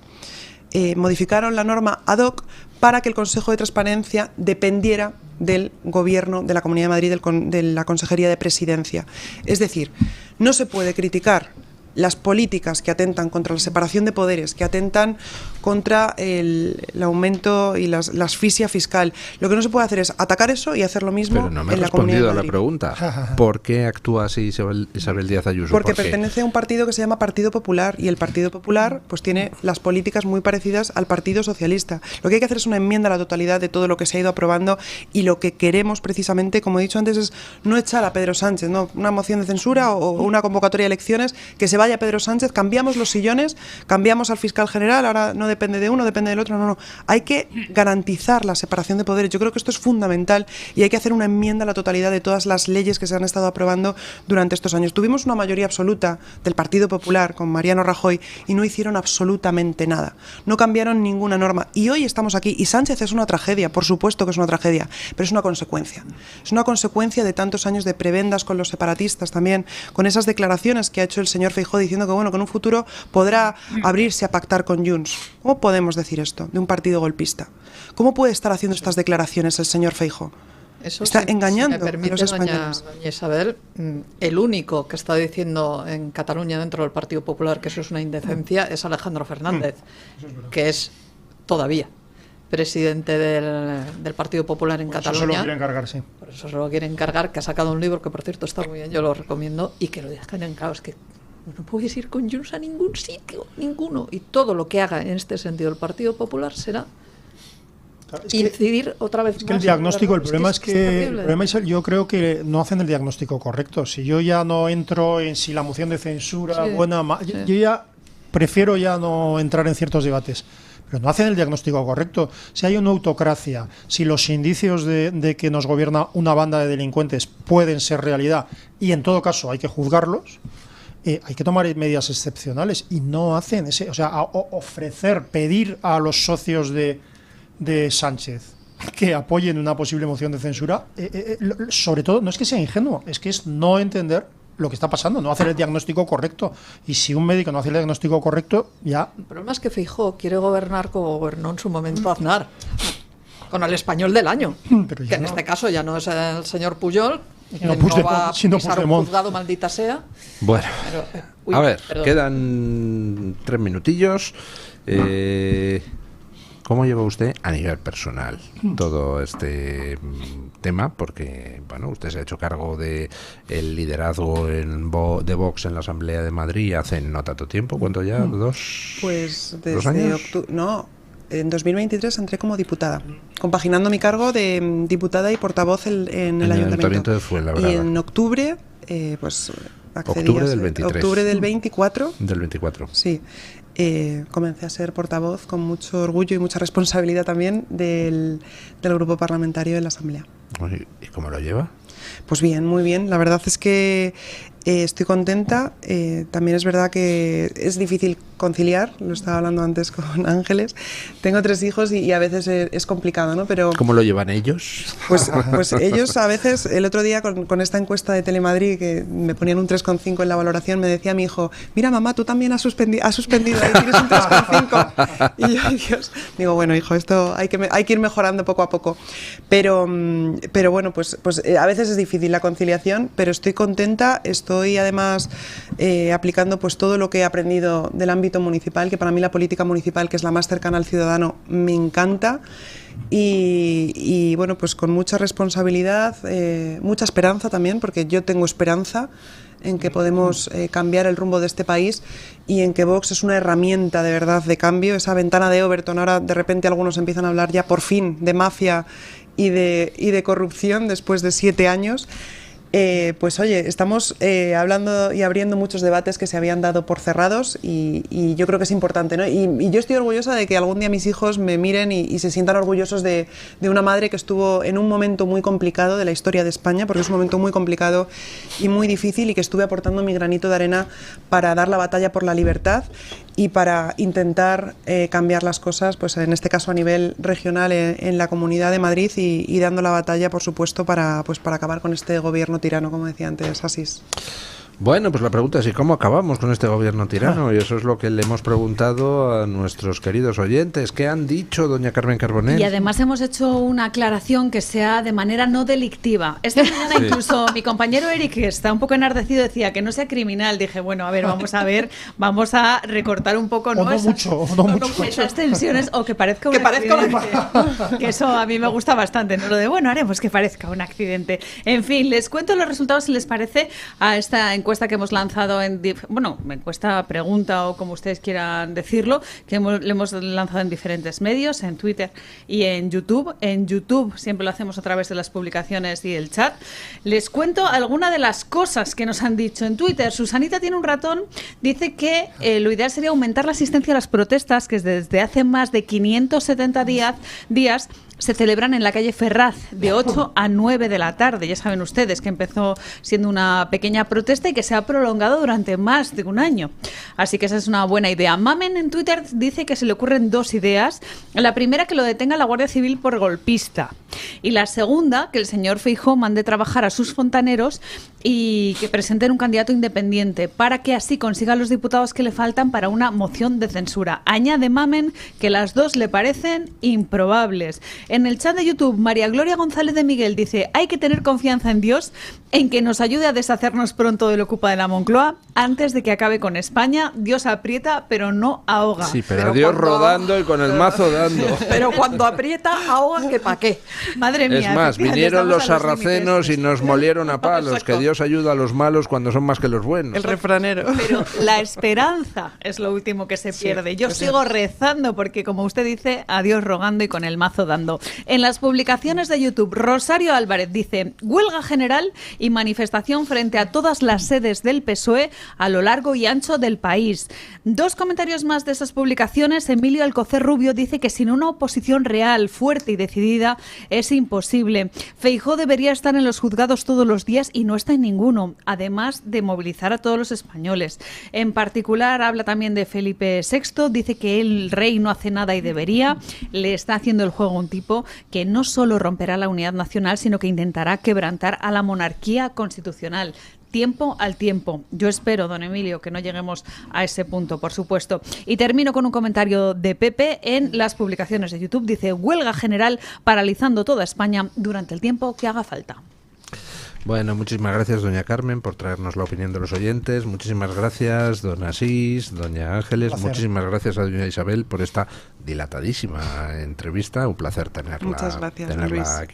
modificaron la norma ad hoc para que el Consejo de Transparencia dependiera del Gobierno de la Comunidad de Madrid, de la Consejería de Presidencia. Es decir, no se puede criticar las políticas que atentan contra la separación de poderes, que atentan contra el aumento y la asfixia fiscal. Lo que no se puede hacer es atacar eso y hacer lo mismo Pero no me en la has Comunidad de respondido a la Madrid. pregunta. ¿Por qué actúa así Isabel Díaz Ayuso? Porque ¿Por qué? pertenece a un partido que se llama Partido Popular, y el Partido Popular pues tiene las políticas muy parecidas al Partido Socialista. Lo que hay que hacer es una enmienda a la totalidad de todo lo que se ha ido aprobando, y lo que queremos precisamente, como he dicho antes, es no echar a Pedro Sánchez, no una moción de censura o una convocatoria de elecciones, que se vaya Pedro Sánchez, cambiamos los sillones, cambiamos al fiscal general, ahora no depende de uno, depende del otro, no. Hay que garantizar la separación de poderes. Yo creo que esto es fundamental y hay que hacer una enmienda a la totalidad de todas las leyes que se han estado aprobando durante estos años. Tuvimos una mayoría absoluta del Partido Popular con Mariano Rajoy y no hicieron absolutamente nada. No cambiaron ninguna norma. Y hoy estamos aquí. Y Sánchez es una tragedia, por supuesto que es una tragedia, pero es una consecuencia. Es una consecuencia de tantos años de prebendas con los separatistas también, con esas declaraciones que ha hecho el señor Feijóo diciendo que, bueno, que en un futuro podrá abrirse a pactar con Junts. ¿Cómo podemos decir esto de un partido golpista? ¿Cómo puede estar haciendo estas declaraciones el señor Feijóo? Eso Está sí, engañando si me permite, a los españoles. doña Isabel, el único que está diciendo en Cataluña dentro del Partido Popular que eso es una indecencia es Alejandro Fernández, que es todavía presidente del Partido Popular en Cataluña. Eso se lo quiere encargar, sí. Por eso se lo quiere encargar, que ha sacado un libro que, por cierto, está muy bien, yo lo recomiendo, y que lo dejan en claro. Es que no puedes ir con Junts a ningún sitio, ninguno. Y todo lo que haga en este sentido el Partido Popular será incidir otra vez más. Es que el diagnóstico, el problema es que terrible. el problema es yo creo que no hacen el diagnóstico correcto. Si yo ya no entro en si la moción de censura, Sí, sí. yo ya prefiero ya no entrar en ciertos debates. Pero no hacen el diagnóstico correcto. Si hay una autocracia, si los indicios de que nos gobierna una banda de delincuentes pueden ser realidad, y en todo caso hay que juzgarlos, hay que tomar medidas excepcionales, y no hacen ese, o sea, pedir a los socios de Sánchez que apoyen una posible moción de censura, sobre todo no es que sea ingenuo, es que es no entender lo que está pasando, no hacer el diagnóstico correcto. Y si un médico no hace el diagnóstico correcto, ya... El problema es que Feijóo quiere gobernar como gobernó en su momento Aznar, con el español del año, Pero ya que en no. este caso ya no es el señor Puyol, que No, no Puigdemont, va a sino pisar un Puigdemont. juzgado, maldita sea. Bueno, Pero, uy, a ver, perdón. quedan 3 minutillos. ¿Cómo lleva usted a nivel personal todo este tema? Porque, bueno, usted se ha hecho cargo de el liderazgo de Vox en la Asamblea de Madrid hace no tanto tiempo. ¿Cuánto ya? Pues ¿2 desde años? octubre, no, en 2023 entré como diputada, compaginando mi cargo de diputada y portavoz en el Ayuntamiento de Fuenlabrada. Y en octubre, pues accedí Octubre a del ser- 23. octubre del 24, Del 24. sí. Comencé a ser portavoz con mucho orgullo y mucha responsabilidad también del grupo parlamentario de la Asamblea. ¿Y cómo lo lleva? Pues bien, muy bien. La verdad es que estoy contenta. También es verdad que es difícil conciliar, lo estaba hablando antes con Ángeles. Tengo 3 hijos y a veces es complicado, ¿no? Pero ¿Cómo lo llevan ellos? pues ellos a veces, el otro día con esta encuesta de Telemadrid, que me ponían un 3,5 en la valoración, me decía mi hijo, mira mamá, tú también has suspendido ahí tienes un 3,5. Y yo, ay Dios, digo, bueno hijo, esto hay que ir mejorando poco a poco. Pero bueno, pues a veces es difícil la conciliación, pero estoy contenta, estoy además aplicando pues todo lo que he aprendido del ámbito municipal, que para mí la política municipal, que es la más cercana al ciudadano, me encanta. Y bueno, pues con mucha responsabilidad, mucha esperanza también, porque yo tengo esperanza en que podemos cambiar el rumbo de este país y en que Vox es una herramienta de verdad de cambio. Esa ventana de Overton, ahora de repente algunos empiezan a hablar ya por fin de mafia y de corrupción después de 7 años. Pues oye, estamos hablando y abriendo muchos debates que se habían dado por cerrados y yo creo que es importante, ¿no? Y yo estoy orgullosa de que algún día mis hijos me miren y se sientan orgullosos de una madre que estuvo en un momento muy complicado de la historia de España, porque es un momento muy complicado y muy difícil, y que estuve aportando mi granito de arena para dar la batalla por la libertad y para intentar cambiar las cosas, pues en este caso a nivel regional en la Comunidad de Madrid, y dando la batalla, por supuesto, para acabar con este gobierno tirano, como decía antes Asís. Bueno, pues la pregunta es: ¿y cómo acabamos con este gobierno tirano? Y eso es lo que le hemos preguntado a nuestros queridos oyentes. ¿Qué han dicho, doña Carmen Carbonell? Y además hemos hecho una aclaración que sea de manera no delictiva. Esta mañana incluso mi compañero Eric, que está un poco enardecido, decía que no sea criminal. Dije, bueno, a ver, vamos a recortar un poco, ¿no? Esas tensiones, o que parezca un accidente. Que eso a mí me gusta bastante, ¿no? Lo de, bueno, haremos que parezca un accidente. En fin, les cuento los resultados, si les parece, a esta encuesta que hemos lanzado encuesta, pregunta, o como ustedes quieran decirlo, que le hemos lanzado en diferentes medios, en Twitter y en YouTube. En YouTube siempre lo hacemos a través de las publicaciones y el chat. Les cuento alguna de las cosas que nos han dicho en Twitter. Susanita tiene un ratón, dice que lo ideal sería aumentar la asistencia a las protestas, que desde hace más de 570 días se celebran en la calle Ferraz de 8 a 9 de la tarde. Ya saben ustedes que empezó siendo una pequeña protesta y que se ha prolongado durante más de un año. Así que esa es una buena idea. Mamen en Twitter dice que se le ocurren 2 ideas. La primera, que lo detenga la Guardia Civil por golpista. Y la segunda, que el señor Feijóo mande trabajar a sus fontaneros y que presenten un candidato independiente, para que así consiga los diputados que le faltan para una moción de censura. Añade Mamen que las 2 le parecen improbables. En el chat de YouTube, María Gloria González de Miguel dice: hay que tener confianza en Dios, en que nos ayude a deshacernos pronto del Ocupa de la Moncloa antes de que acabe con España. Dios aprieta, pero no ahoga. Sí, pero Dios rodando y con el mazo dando. Pero cuando aprieta, ahoga, que pa' qué. Madre mía. Es más, vinieron los sarracenos y nos molieron a palos. Exacto. Que Dios ayuda a los malos cuando son más que los buenos. El refranero. Pero la esperanza es lo último que se pierde. Yo sigo rezando porque, como usted dice, a Dios rogando y con el mazo dando. En las publicaciones de YouTube, Rosario Álvarez dice: huelga general y manifestación frente a todas las sedes del PSOE a lo largo y ancho del país. 2 comentarios más de esas publicaciones. Emilio Alcocer Rubio dice que sin una oposición real, fuerte y decidida es imposible. Feijóo debería estar en los juzgados todos los días y no está en ninguno, además de movilizar a todos los españoles. En particular habla también de Felipe VI, dice que el rey no hace nada y debería. Le está haciendo el juego un tipo que no solo romperá la unidad nacional, sino que intentará quebrantar a la monarquía constitucional. Tiempo al tiempo. Yo espero, don Emilio, que no lleguemos a ese punto, por supuesto. Y termino con un comentario de Pepe en las publicaciones de YouTube. Dice: huelga general paralizando toda España durante el tiempo que haga falta. Bueno, muchísimas gracias, doña Carmen, por traernos la opinión de los oyentes. Muchísimas gracias, don Asís, doña Ángeles. Placer. Muchísimas gracias a doña Isabel por esta dilatadísima entrevista. Un placer tenerla. Muchas gracias, Luis. Aquí.